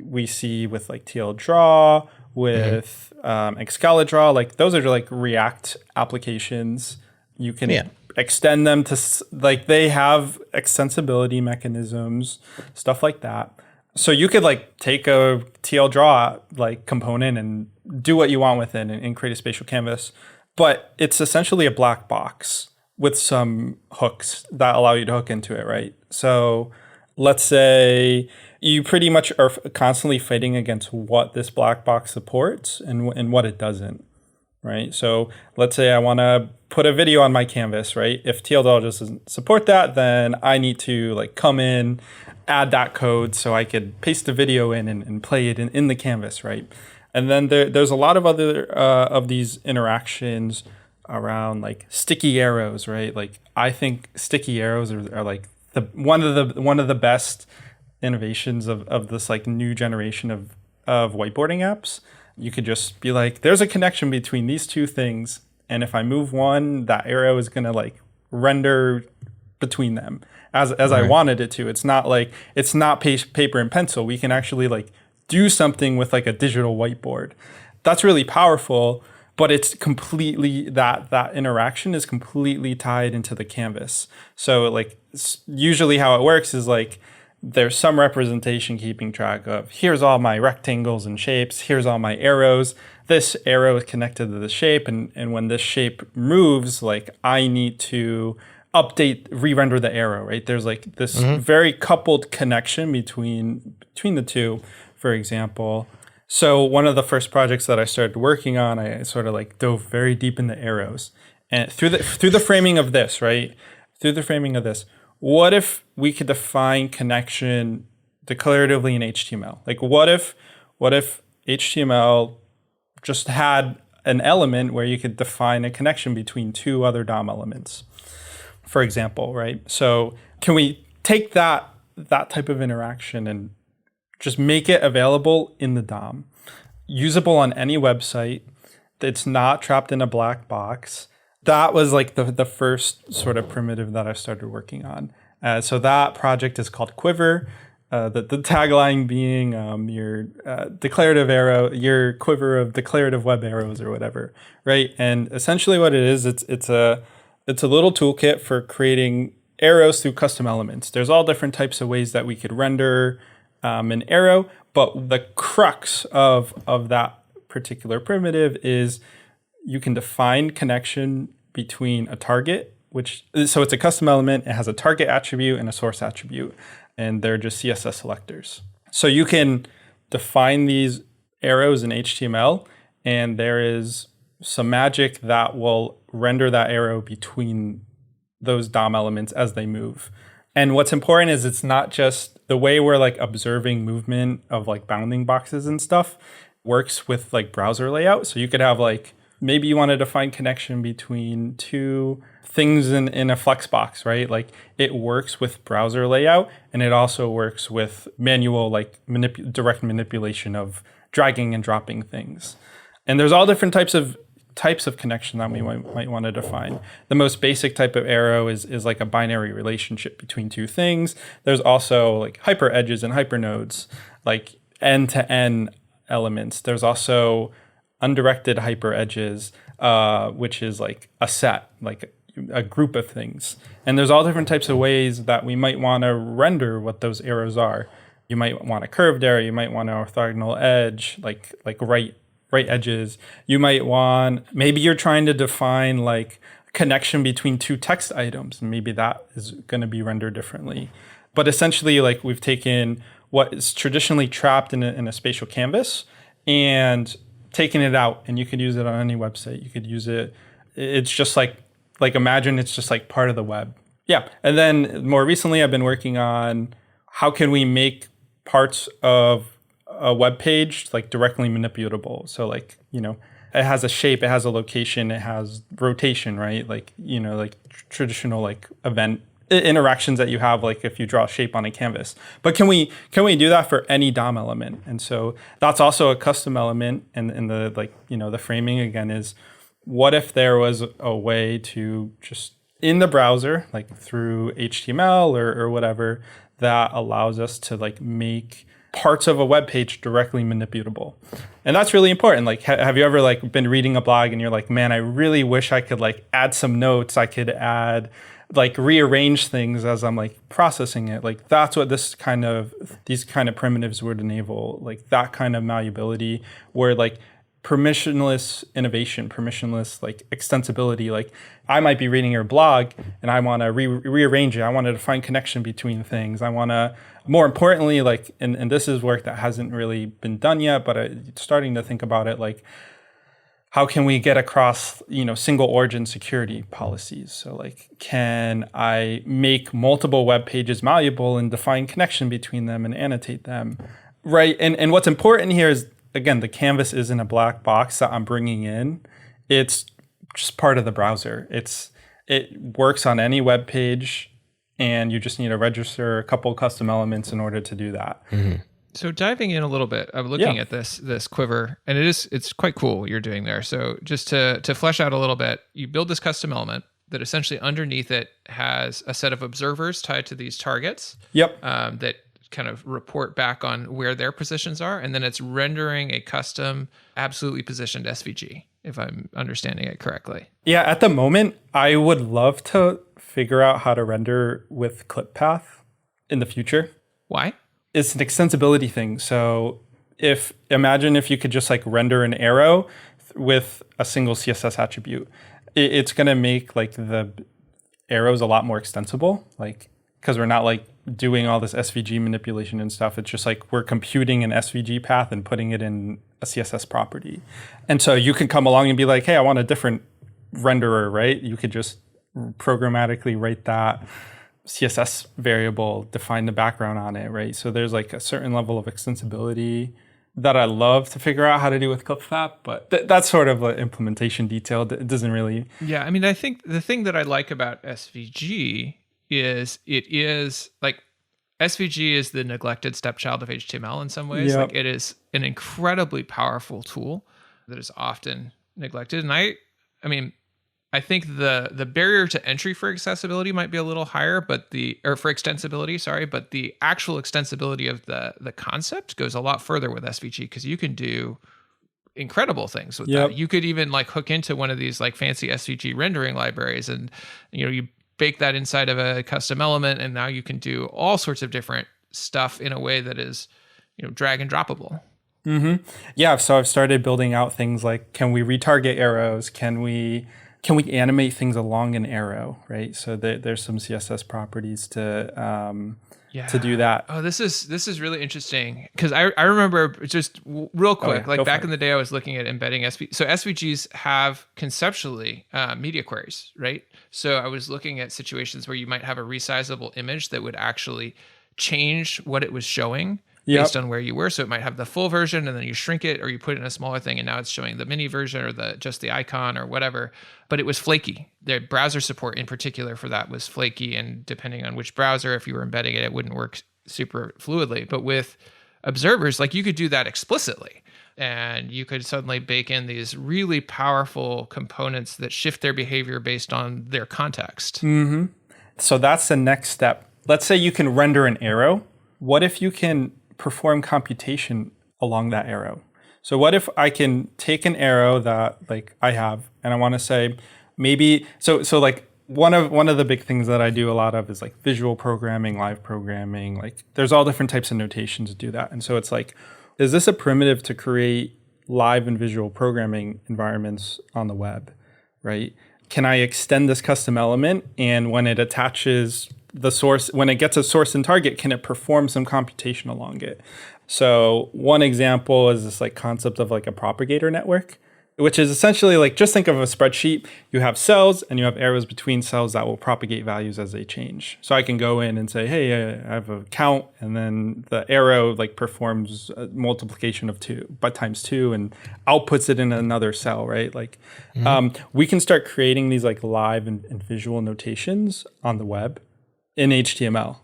we see with like TL Draw, with Excalidraw, like those are like React applications. You can extend them to, like they have extensibility mechanisms, stuff like that. So you could like take a TL Draw like component and do what you want with it and create a spatial canvas. But it's essentially a black box with some hooks that allow you to hook into it, right? So let's say you pretty much are constantly fighting against what this black box supports and what it doesn't, right? So let's say I want to put a video on my canvas, right? If TLDL just doesn't support that, then I need to like come in, add that code so I could paste the video in and play it in the canvas, right? And then there's a lot of other of these interactions around like sticky arrows, right? Like I think sticky arrows are like one of the best innovations of this like new generation of whiteboarding apps. You could just be like, there's a connection between these two things, and if I move one, that arrow is gonna like render between them as I wanted it to. It's not like it's not paper and pencil. We can actually like do something with like a digital whiteboard. That's really powerful, but it's completely that interaction is completely tied into the canvas. So like usually how it works is like there's some representation keeping track of here's all my rectangles and shapes, here's all my arrows. This arrow is connected to the shape, and when this shape moves, like I need to re-render the arrow, right? There's like this very coupled connection between the two, for example. So one of the first projects that I started working on, I sort of like dove very deep in the arrows. And through the framing of this, right? Through the framing of this, what if we could define connection declaratively in HTML? Like what if HTML just had an element where you could define a connection between two other DOM elements, for example, right? So can we take that type of interaction and just make it available in the DOM, usable on any website? It's not trapped in a black box. That was like the first sort of primitive that I started working on. So that project is called Quiver. The tagline being your declarative arrow, your quiver of declarative web arrows or whatever, right? And essentially what it is, it's a little toolkit for creating arrows through custom elements. There's all different types of ways that we could render an arrow, but the crux of that particular primitive is you can define connection between a target, so it's a custom element. It has a target attribute and a source attribute, and they're just CSS selectors. So you can define these arrows in HTML, and there is some magic that will render that arrow between those DOM elements as they move. And what's important is it's not just the way we're like observing movement of like bounding boxes and stuff works with like browser layout. So you could have like, maybe you want to define connection between two things in a flex box, right? Like it works with browser layout, and it also works with manual like direct manipulation of dragging and dropping things. And there's all different types of connection that we might want to define. The most basic type of arrow is like a binary relationship between two things. There's also like hyper edges and hypernodes, like end-to-end elements. There's also undirected hyper edges, which is like a set, like a group of things. And there's all different types of ways that we might want to render what those arrows are. You might want a curved arrow. You might want an orthogonal edge, like right edges. You might want, maybe you're trying to define like connection between two text items, and maybe that is going to be rendered differently. But essentially, like we've taken what is traditionally trapped in a spatial canvas and taken it out, and you could use it on any website. You could use it. It's just like imagine it's just like part of the web. Yeah. And then more recently, I've been working on how can we make parts of a web page like directly manipulable. So like, you know, it has a shape, it has a location, it has rotation, right? Like, you know, like traditional like event interactions that you have, like if you draw a shape on a canvas. But can we do that for any DOM element? And so that's also a custom element. And the like, you know, the framing again is, what if there was a way to just in the browser, like through HTML or whatever, that allows us to like make parts of a web page directly manipulable. And that's really important. Like, have you ever like been reading a blog and you're like, man, I really wish I could like add some notes. I could add like rearrange things as I'm like processing it. Like that's what these kind of primitives would enable, like that kind of malleability where like permissionless innovation, permissionless like extensibility. Like I might be reading your blog and I want to rearrange it. I want to find connection between things. I want to, more importantly, like, and this is work that hasn't really been done yet, but starting to think about it, like how can we get across, you know, single origin security policies? So like, can I make multiple web pages malleable and define connection between them and annotate them? Right. And what's important here is, again, the canvas isn't a black box that I'm bringing in. It's just part of the browser. It works on any web page, and you just need to register a couple custom elements in order to do that. Mm-hmm. So diving in a little bit, I'm looking at this quiver, and it's quite cool what you're doing there. So just to flesh out a little bit, you build this custom element that essentially underneath it has a set of observers tied to these targets. Yep. That kind of report back on where their positions are, and then it's rendering a custom absolutely positioned SVG, if I'm understanding it correctly. Yeah, at the moment, I would love to figure out how to render with clip path in the future. Why? It's an extensibility thing. So imagine if you could just like render an arrow with a single CSS attribute, it's going to make like the arrows a lot more extensible, like because we're not like doing all this SVG manipulation and stuff. It's just like we're computing an SVG path and putting it in a CSS property. And so you can come along and be like, hey, I want a different renderer, right? You could just programmatically write that CSS variable, define the background on it, right? So there's like a certain level of extensibility that I love to figure out how to do with ClipFab, but that's sort of an implementation detail. It doesn't really... Yeah, I mean, I think the thing that I like about SVG is it is like SVG is the neglected stepchild of HTML in some ways. Yep. Like it is an incredibly powerful tool that is often neglected. And I mean, I think the barrier to entry for accessibility might be a little higher, but for extensibility, sorry, but the actual extensibility of the concept goes a lot further with SVG because you can do incredible things with that. You could even like hook into one of these like fancy SVG rendering libraries, and you know, you bake that inside of a custom element, and now you can do all sorts of different stuff in a way that is, drag and droppable. Mm-hmm. Yeah. So I've started building out things like, can we retarget arrows? Can we animate things along an arrow? Right. So there's some CSS properties to do that. Oh, this is really interesting, because I remember, just real quick, like back in the day, I was looking at embedding SVG. So SVGs have conceptually media queries, right? So I was looking at situations where you might have a resizable image that would actually change what it was showing based on where you were. So it might have the full version, and then you shrink it, or you put it in a smaller thing, and now it's showing the mini version, or just the icon or whatever. But it was flaky. The browser support in particular for that was flaky, and depending on which browser, if you were embedding it, it wouldn't work super fluidly. But with observers, like, you could do that explicitly, and you could suddenly bake in these really powerful components that shift their behavior based on their context. Mm-hmm. So that's the next step. Let's say you can render an arrow. What if you can perform computation along that arrow? So what if I can take an arrow that like I have, and I want to say maybe, so like one of the big things that I do a lot of is like visual programming, live programming, like there's all different types of notations to do that. And so it's like, is this a primitive to create live and visual programming environments on the web, right? Can I extend this custom element, and when it attaches the source, when it gets a source and target, can it perform some computation along it? So one example is this like concept of like a propagator network, which is essentially like, just think of a spreadsheet. You have cells and you have arrows between cells that will propagate values as they change. So I can go in and say, hey, I have a count, and then the arrow like performs a multiplication of 2 by times 2 and outputs it in another cell, right? Like we can start creating these like live and visual notations on the web in HTML.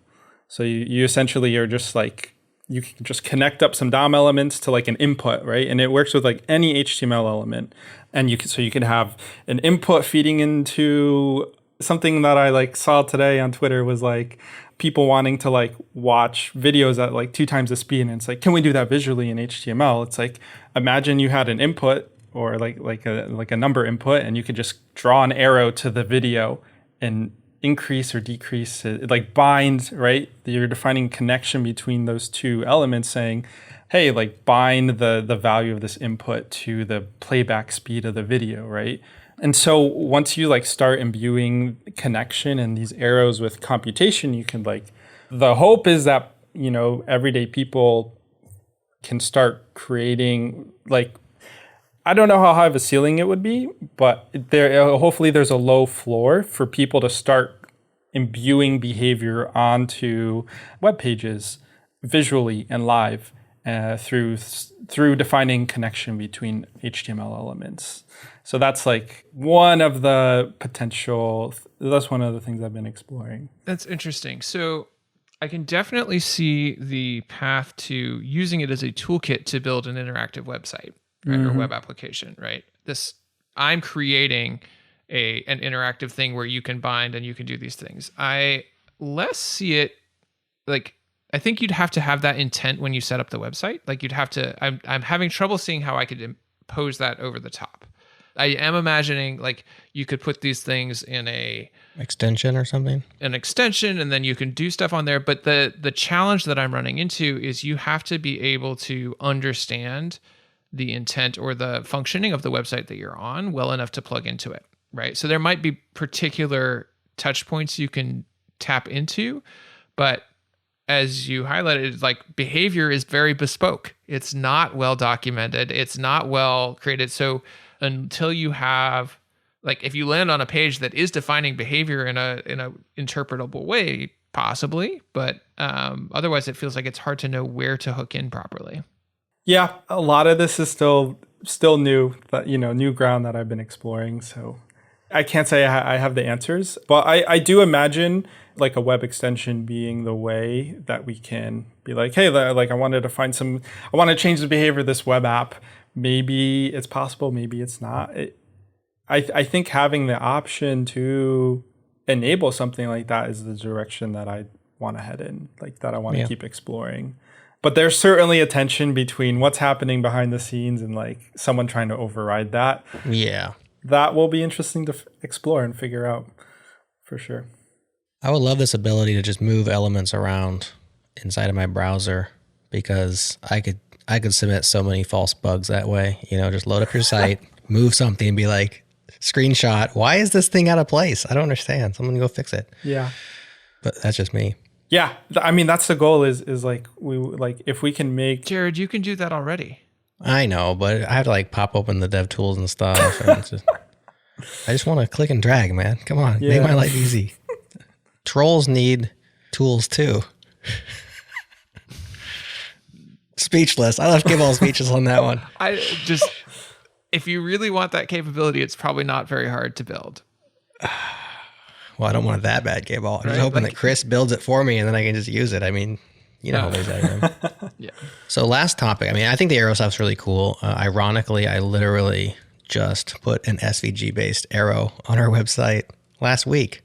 So you essentially are just like, you can just connect up some DOM elements to like an input, right? And it works with like any HTML element. And you can have an input feeding into something that I like saw today on Twitter, was like people wanting to like watch videos at like 2 times the speed. And it's like, can we do that visually in HTML? It's like, imagine you had an input or like a number input, and you could just draw an arrow to the video and increase or decrease it, like bind, right? You're defining connection between those 2 elements, saying, hey, like bind the value of this input to the playback speed of the video, right? And so once you like start imbuing connection and these arrows with computation, you can like, the hope is that, everyday people can start creating, like, I don't know how high of a ceiling it would be, but hopefully there's a low floor for people to start imbuing behavior onto web pages visually and live through defining connection between HTML elements. So that's like one of the that's one of the things I've been exploring. That's interesting. So I can definitely see the path to using it as a toolkit to build an interactive website. Right, or web application, right? I'm creating an interactive thing where you can bind and you can do these things. I less see it like, I think you'd have to have that intent when you set up the website. Like you'd have to, I'm having trouble seeing how I could impose that over the top. I am imagining like you could put these things in an extension, and then you can do stuff on there. But the challenge that I'm running into is you have to be able to understand the intent or the functioning of the website that you're on well enough to plug into it, right? So there might be particular touch points you can tap into, but as you highlighted, like behavior is very bespoke. It's not well documented. It's not well created. So until you have, like, if you land on a page that is defining behavior in a interpretable way, possibly, but otherwise it feels like it's hard to know where to hook in properly. Yeah, a lot of this is still new, but new ground that I've been exploring. So I can't say I have the answers, but I do imagine like a web extension being the way that we can be like, hey, like I want to change the behavior of this web app. Maybe it's possible, maybe it's not. I think having the option to enable something like that is the direction that I want to head in, like that I want to keep exploring. But there's certainly a tension between what's happening behind the scenes and like someone trying to override that. Yeah. That will be interesting to explore and figure out for sure. I would love this ability to just move elements around inside of my browser, because I could submit so many false bugs that way. Just load up your site, move something, and be like, screenshot, why is this thing out of place? I don't understand. Someone go fix it. Yeah. But that's just me. Yeah. I mean, that's the goal is like, if we can make... Jared, you can do that already. I know, but I have to like pop open the dev tools and stuff. And I just want to click and drag, man. Come on, make my life easy. Trolls need tools too. Speechless. I left KBall speechless on that one. If you really want that capability, it's probably not very hard to build. Well, I don't want it that bad, KBall. I'm just hoping that Chris builds it for me and then I can just use it. I mean, how lazy I am. Yeah. So last topic. I mean, I think the arrow stuff's really cool. Ironically, I literally just put an SVG-based arrow on our website last week,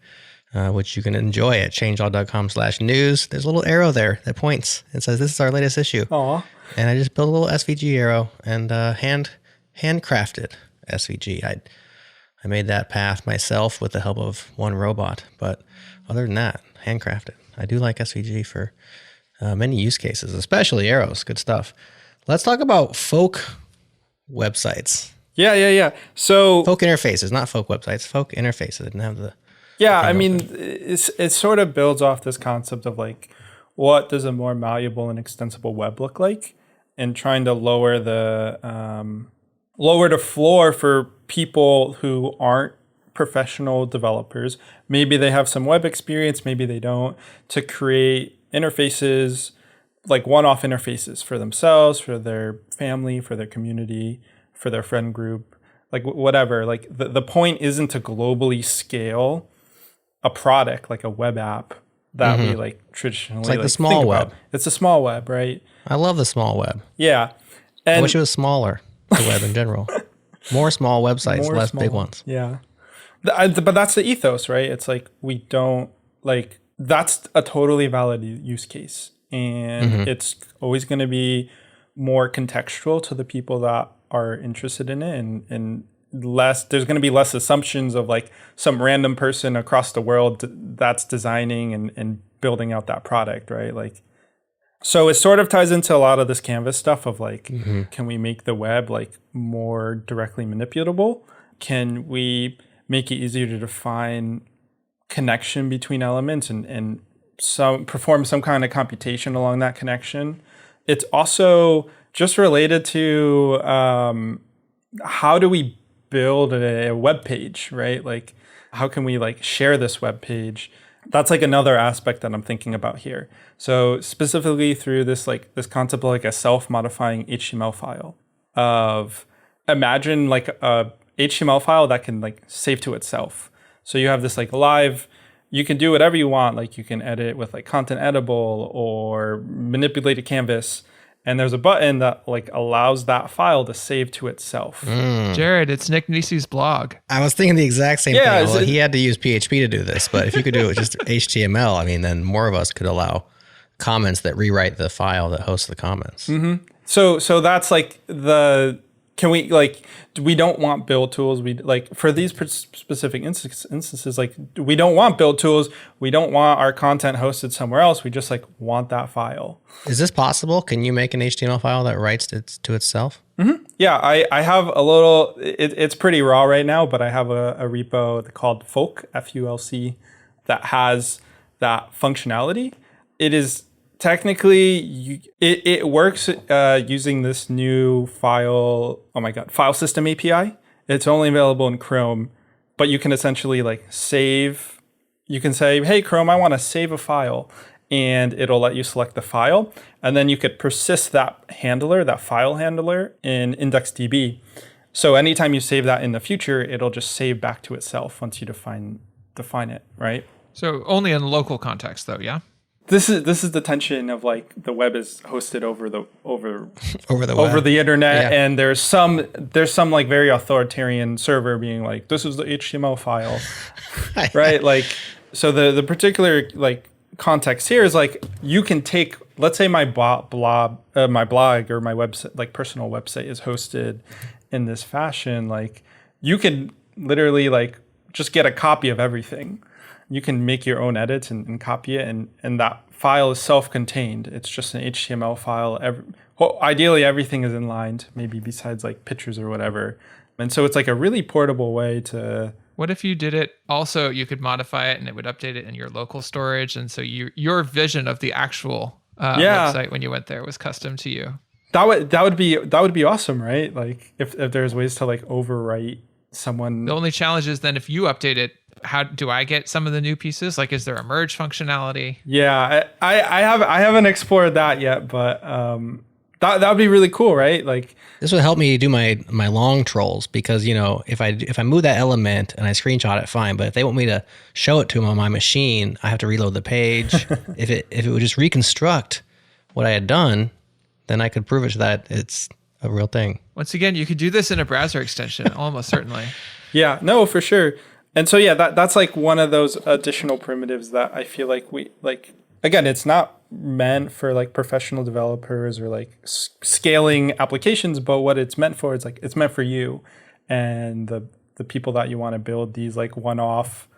which you can enjoy at changelog.com/news. There's a little arrow there that points and says, this is our latest issue. Aw. And I just built a little SVG arrow and handcrafted SVG. I made that path myself with the help of one robot. But other than that, handcrafted. I do like SVG for many use cases, especially arrows. Good stuff. Let's talk about folk websites. Yeah. So folk interfaces, not folk websites. Folk interfaces. I didn't have the... Yeah, I mean, it sort of builds off this concept of like, what does a more malleable and extensible web look like? And trying to lower the floor for people who aren't professional developers. Maybe they have some web experience, maybe they don't, to create interfaces, like one-off interfaces for themselves, for their family, for their community, for their friend group, like whatever. Like the point isn't to globally scale a product like a web app that we like traditionally. It's like the small web. It's a small web, right? I love the small web. Yeah. And I wish it was smaller, the web in general. More small websites, less big ones. Yeah. But that's the ethos, right? It's like, we don't like, that's a totally valid use case. And it's always going to be more contextual to the people that are interested in it, and there's going to be less assumptions of like some random person across the world that's designing and building out that product, right? Like, so it sort of ties into a lot of this Canvas stuff of like, can we make the web like more directly manipulable? Can we make it easier to define connection between elements and perform some kind of computation along that connection? It's also just related to how do we build a web page, right? Like, how can we like share this web page? That's like another aspect that I'm thinking about here. So specifically through this concept of like a self-modifying HTML file, of imagine like a HTML file that can like save to itself. So you have this like live, you can do whatever you want. Like you can edit with like content editable or manipulate a canvas. And there's a button that like allows that file to save to itself. Jared, it's Nick Nisi's blog. I was thinking the exact same thing. Well, he had to use PHP to do this, but if you could do it with just HTML, I mean, then more of us could allow comments that rewrite the file that hosts the comments. So that's like can we like, we don't want build tools. We like for these specific instances, like we don't want build tools. We don't want our content hosted somewhere else. We just like want that file. Is this possible? Can you make an HTML file that writes to itself? Yeah, I have a little, it's pretty raw right now, but I have a repo called Fulc, Fulc, that has that functionality. It is technically, it works using this new file system API. It's only available in Chrome, but you can essentially like save, you can say, hey, Chrome, I want to save a file. And it'll let you select the file. And then you could persist that file handler in IndexedDB. So anytime you save that in the future, it'll just save back to itself once you define it, right? So only in local context though, yeah? This is the tension of like the web is hosted over the internet, and there's some like very authoritarian server being like, this is the HTML file, right? Like, so the particular like context here is like, you can take, let's say my blog or my website, like personal website is hosted in this fashion. Like, you can literally like just get a copy of everything. you can make your own edits and copy it, and that file is self-contained. It's just an HTML file. Ideally, everything is inlined, maybe besides like pictures or whatever. And so it's like a really portable way to... What if you did it also, you could modify it and it would update it in your local storage, and so your vision of the actual website when you went there was custom to you? That would be awesome, right? Like if there's ways to like overwrite someone. The only challenge is then if you update it, how do I get some of the new pieces? Like, is there a merge functionality? Yeah, I haven't explored that yet, but that would be really cool, right? Like this would help me do my long trolls, because if I move that element and I screenshot it, fine. But if they want me to show it to them on my machine, I have to reload the page. if it would just reconstruct what I had done, then I could prove it that it's a real thing. Once again, you could do this in a browser extension, almost certainly. Yeah, no, for sure. And so yeah, that's like one of those additional primitives that I feel like we like. Again, it's not meant for like professional developers or like scaling applications, but what it's meant for, it's meant for you and the people that you want to build these like one-off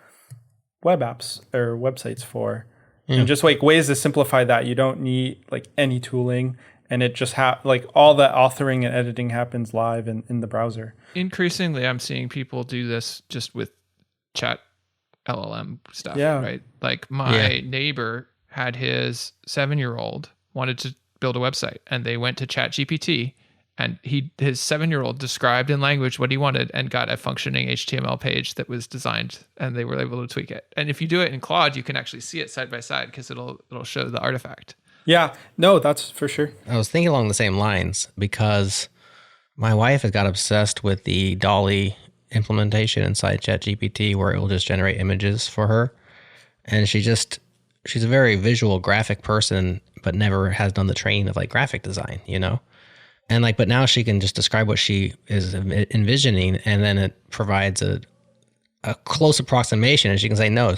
web apps or websites for. And just like ways to simplify that. You don't need like any tooling, and it just like all the authoring and editing happens live in the browser. Increasingly, I'm seeing people do this just with chat LLM stuff, right? Like my neighbor had his 7-year-old wanted to build a website, and they went to ChatGPT, and his 7-year-old described in language what he wanted and got a functioning HTML page that was designed, and they were able to tweak it. And if you do it in Claude, you can actually see it side by side because it'll show the artifact. Yeah, no, that's for sure. I was thinking along the same lines because my wife has got obsessed with the Dolly implementation inside ChatGPT, where it will just generate images for her. And she's a very visual graphic person, but never has done the training of like graphic design, And like, but now she can just describe what she is envisioning, and then it provides a close approximation, and she can say, no,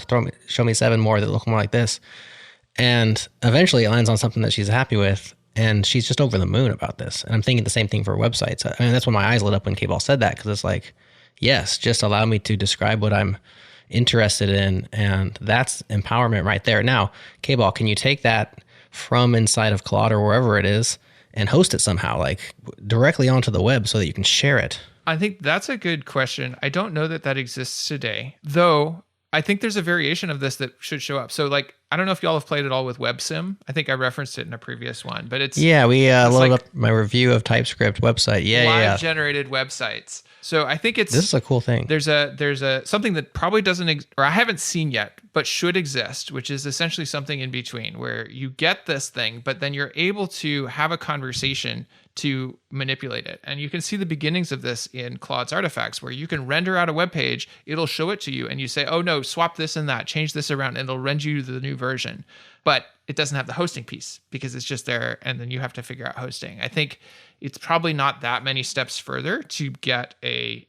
show me 7 more that look more like this. And eventually it lands on something that she's happy with, and she's just over the moon about this. And I'm thinking the same thing for websites. I mean, that's when my eyes lit up when KBall said that, because it's like, yes, just allow me to describe what I'm interested in, and that's empowerment right there. Now, KBall, can you take that from inside of Claude or wherever it is and host it somehow, like directly onto the web so that you can share it? I think that's a good question. I don't know that exists today, though. I think there's a variation of this that should show up. So like, I don't know if y'all have played it all with WebSim. I think I referenced it in a previous one, but it's... Yeah, we loaded up my review of TypeScript website. Live generated websites. So I think this is a cool thing. There's a something that probably doesn't, or I haven't seen yet, but should exist, which is essentially something in between where you get this thing, but then you're able to have a conversation to manipulate it. And you can see the beginnings of this in Claude's artifacts, where you can render out a web page, it'll show it to you, and you say, oh no, swap this and that, change this around, and it'll render you the new version. But it doesn't have the hosting piece because it's just there, and then you have to figure out hosting. I think it's probably not that many steps further to get a,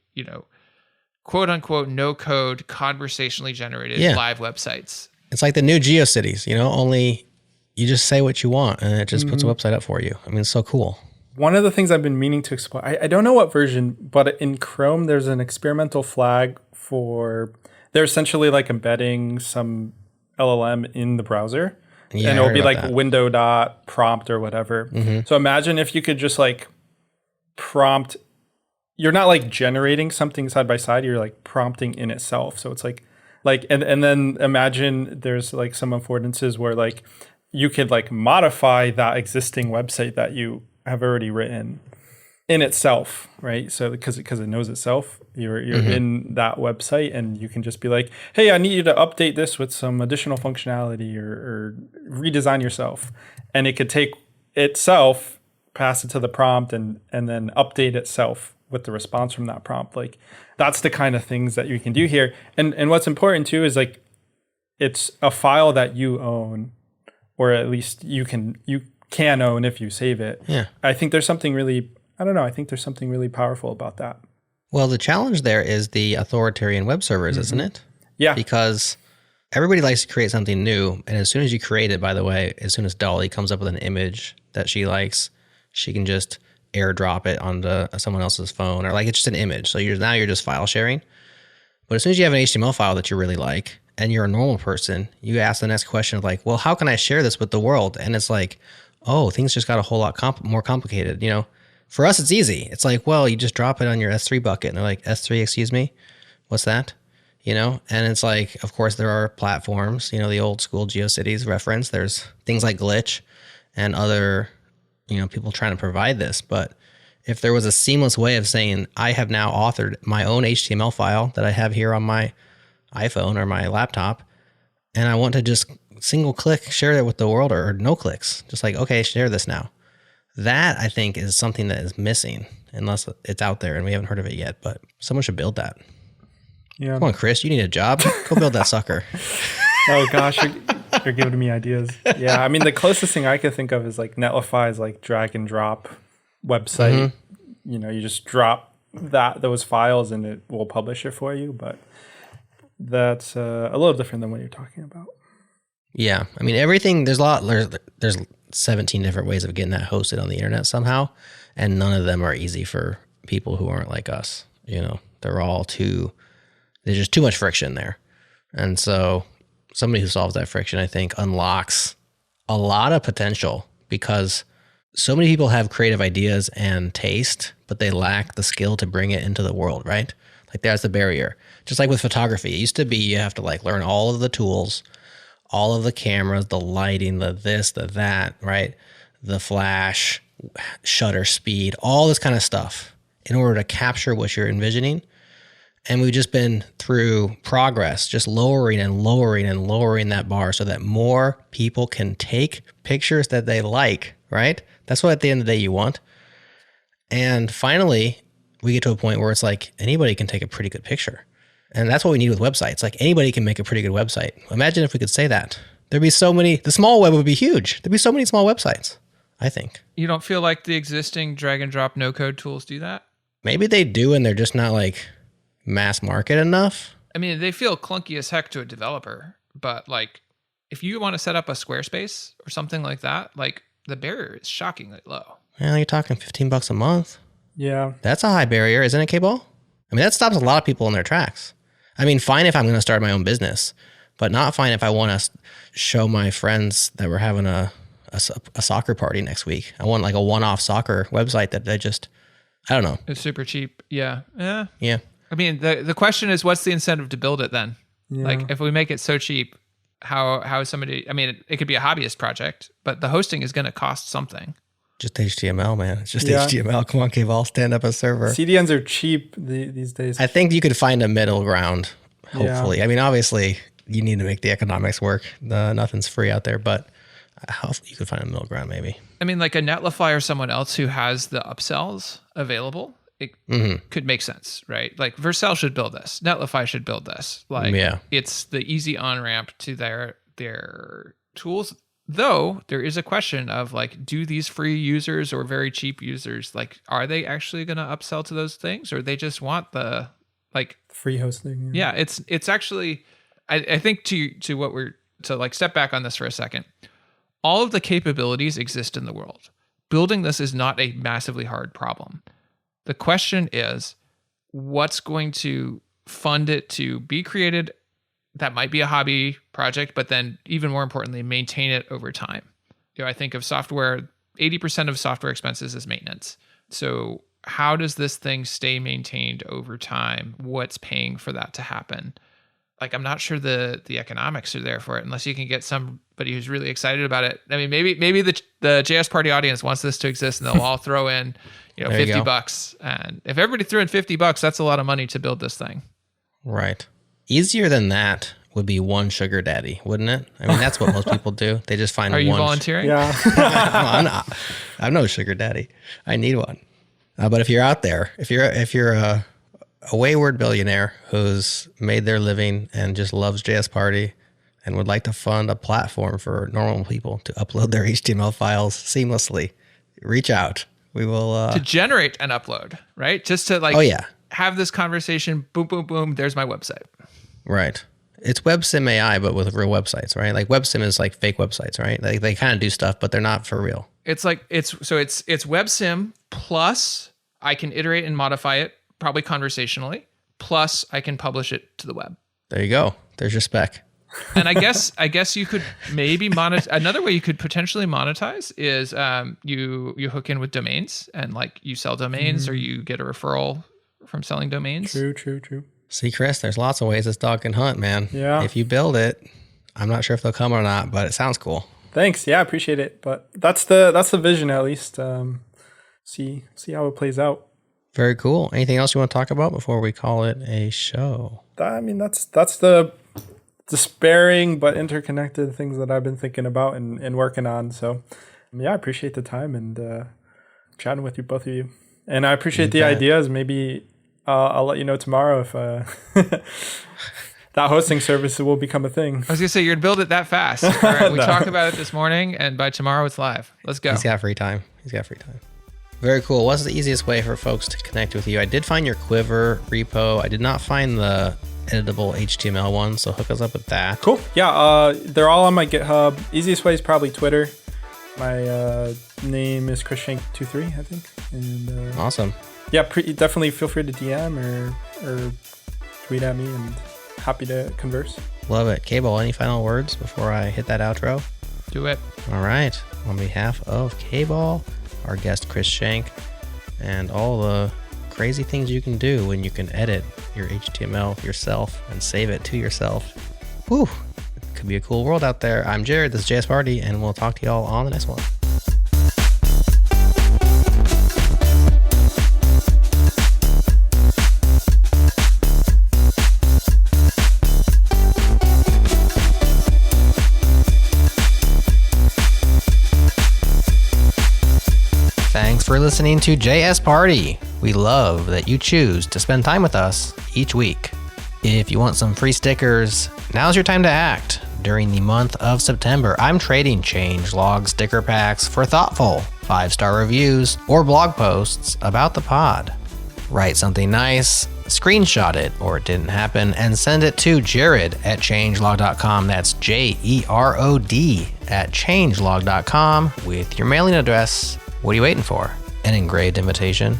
quote unquote, no code, conversationally generated live websites. It's like the new GeoCities, only you just say what you want and it just puts a website up for you. I mean, it's so cool. One of the things I've been meaning to explore, I don't know what version, but in Chrome, there's an experimental flag they're essentially like embedding some LLM in the browser. Yeah, and it'll be like window.prompt or whatever. Mm-hmm. So imagine if you could just like prompt, you're not like generating something side by side, you're like prompting in itself. So it's like, and then imagine there's like some affordances where like you could like modify that existing website that you have already written in itself, right? So because it knows itself, you're in that website, and you can just be like, hey, I need you to update this with some additional functionality or redesign yourself. And it could take itself, pass it to the prompt, and then update itself with the response from that prompt. Like that's the kind of things that you can do here. And what's important too is like it's a file that you own, or at least you can own if you save it. Yeah. I think there's something really, I think there's something really powerful about that. Well, the challenge there is the authoritarian web servers, isn't it? Yeah. Because everybody likes to create something new. And as soon as you create it, by the way, as soon as Dolly comes up with an image that she likes, she can just airdrop it onto someone else's phone, or like it's just an image. So you're just file sharing. But as soon as you have an HTML file that you really like, and you're a normal person, you ask the next question of like, well, how can I share this with the world? And it's like, oh, things just got a whole lot more complicated. You know, for us, it's easy. It's like, well, you just drop it on your S3 bucket and they're like, S3, excuse me, what's that? You know, and it's like, of course, there are platforms, you know, the old school GeoCities reference. There's things like Glitch and other, you know, people trying to provide this. But if there was a seamless way of saying, I have now authored my own HTML file that I have here on my iPhone or my laptop, and I want to just single click share it with the world, or no clicks, just like, okay, share this now. That, I think, is something that is missing, unless it's out there and we haven't heard of it yet. But someone should build that. Yeah. Come on, Chris, you need a job. Go build that sucker. Oh gosh, you're giving me ideas. Yeah, I mean, the closest thing I could think of is like Netlify's like drag and drop website. You know, you just drop those files and it will publish it for you. But that's a little different than what you're talking about. Yeah, I mean, everything. There's 17 different ways of getting that hosted on the internet somehow, and none of them are easy for people who aren't like us. You know, there's just too much friction there. And so somebody who solves that friction, I think, unlocks a lot of potential, because so many people have creative ideas and taste, but they lack the skill to bring it into the world, right? Like that's the barrier. Just like with photography, it used to be you have to like learn all of the tools, all of the cameras, the lighting, the this, the that, right? The flash, shutter speed, all this kind of stuff in order to capture what you're envisioning. And we've just been through progress, just lowering and lowering and lowering that bar so that more people can take pictures that they like, right? That's what at the end of the day you want. And finally, we get to a point where it's like anybody can take a pretty good picture. And that's what we need with websites. Like anybody can make a pretty good website. Imagine if we could say that. There'd be so many, the small web would be huge. There'd be so many small websites, I think. You don't feel like the existing drag and drop no code tools do that? Maybe they do, and they're just not like mass market enough. I mean, they feel clunky as heck to a developer, but like if you want to set up a Squarespace or something like that, like the barrier is shockingly low. Well, you're talking $15 a month. Yeah. That's a high barrier, isn't it, KBall? I mean, that stops a lot of people in their tracks. I mean, fine if I'm going to start my own business, but not fine if I want to show my friends that we're having a soccer party next week. I want like a one-off soccer website that I don't know. It's super cheap. Yeah. Yeah. Yeah. I mean, the question is, what's the incentive to build it then? Yeah. Like, if we make it so cheap, how is somebody? I mean, it could be a hobbyist project, but the hosting is going to cost something. Just HTML, man. It's just HTML. Come on, KBall, stand up a server. CDNs are cheap these days. I think you could find a middle ground, hopefully. Yeah. I mean, obviously, you need to make the economics work. Nothing's free out there, but you could find a middle ground, maybe. I mean, like a Netlify or someone else who has the upsells available, it could make sense, right? Like Vercel should build this. Netlify should build this. Like, it's the easy on-ramp to their tools. Though there is a question of like, do these free users or very cheap users, like, are they actually going to upsell to those things, or they just want the like free hosting? Yeah, it's actually, I think to what to like step back on this for a second. All of the capabilities exist in the world. Building this is not a massively hard problem. The question is, what's going to fund it to be created? That might be a hobby project, but then even more importantly, maintain it over time. You know, I think of software, 80% of software expenses is maintenance. So how does this thing stay maintained over time? What's paying for that to happen? Like, I'm not sure the economics are there for it, unless you can get somebody who's really excited about it. I mean, maybe the JS Party audience wants this to exist, and they'll all throw in, $50. And if everybody threw in $50, that's a lot of money to build this thing. Right. Easier than that would be one sugar daddy, wouldn't it? I mean, that's what most people do. They just find one. Are you volunteering? Yeah. I'm no sugar daddy. I need one. But if you're out there, if you're a wayward billionaire who's made their living and just loves JS Party and would like to fund a platform for normal people to upload their HTML files seamlessly, reach out. We will to generate an upload, right? Just to have this conversation. Boom, boom, boom. There's my website. Right. It's WebSim AI, but with real websites, right? Like WebSim is like fake websites, right? Like they kind of do stuff, but they're not for real. It's like it's WebSim plus I can iterate and modify it, probably conversationally, plus I can publish it to the web. There you go. There's your spec. And I guess you could maybe monetize. Another way you could potentially monetize is you hook in with domains and like you sell domains or you get a referral from selling domains. True. See, Chris, there's lots of ways this dog can hunt, man. Yeah. If you build it, I'm not sure if they'll come or not, but it sounds cool. Thanks. Yeah, I appreciate it. But that's the vision, at least. See how it plays out. Very cool. Anything else you want to talk about before we call it a show? I mean, that's the despairing but interconnected things that I've been thinking about and working on. So, yeah, I appreciate the time and chatting with you, both of you. And I appreciate the ideas. Maybe I'll let you know tomorrow if that hosting service will become a thing. I was gonna say you're gonna build it that fast. All right, we talked about it this morning, and by tomorrow it's live. Let's go. He's got free time. Very cool. What's the easiest way for folks to connect with you? I did find your Quiver repo. I did not find the editable HTML one, so hook us up with that. Cool. Yeah, they're all on my GitHub. Easiest way is probably Twitter. My name is ChrisShank23, I think. And Awesome. yeah, definitely feel free to DM or tweet at me, and happy to converse. Love it. KBall, any final words before I hit that outro? Do it. All right. On behalf of KBall, our guest Chris Shank, and all the crazy things you can do when you can edit your HTML yourself and save it to yourself. Whew. It could be a cool world out there. I'm Jerod, this is JS Party, and we'll talk to y'all on the next one. Thanks for listening to JS Party. We love that you choose to spend time with us each week. If you want some free stickers, now's your time to act. During the month of September, I'm trading changelog sticker packs for thoughtful 5-star reviews or blog posts about the pod. Write something nice, screenshot it or it didn't happen, and send it to Jerod@changelog.com. That's JEROD@changelog.com with your mailing address. What are you waiting for? An engraved invitation?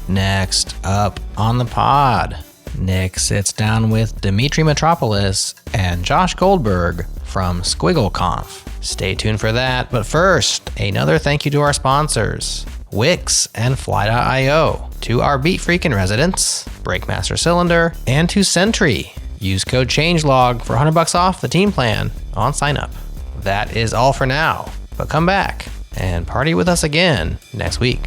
Next up on the pod, Nick sits down with Dimitri Metropolis and Josh Goldberg from SquiggleConf. Stay tuned for that, but first, another thank you to our sponsors, Wix and Fly.io, to our Beat Freakin' residents, Breakmaster Cylinder, and to Sentry. Use code CHANGELOG for $100 off the team plan on sign up. That is all for now, but come back and party with us again next week.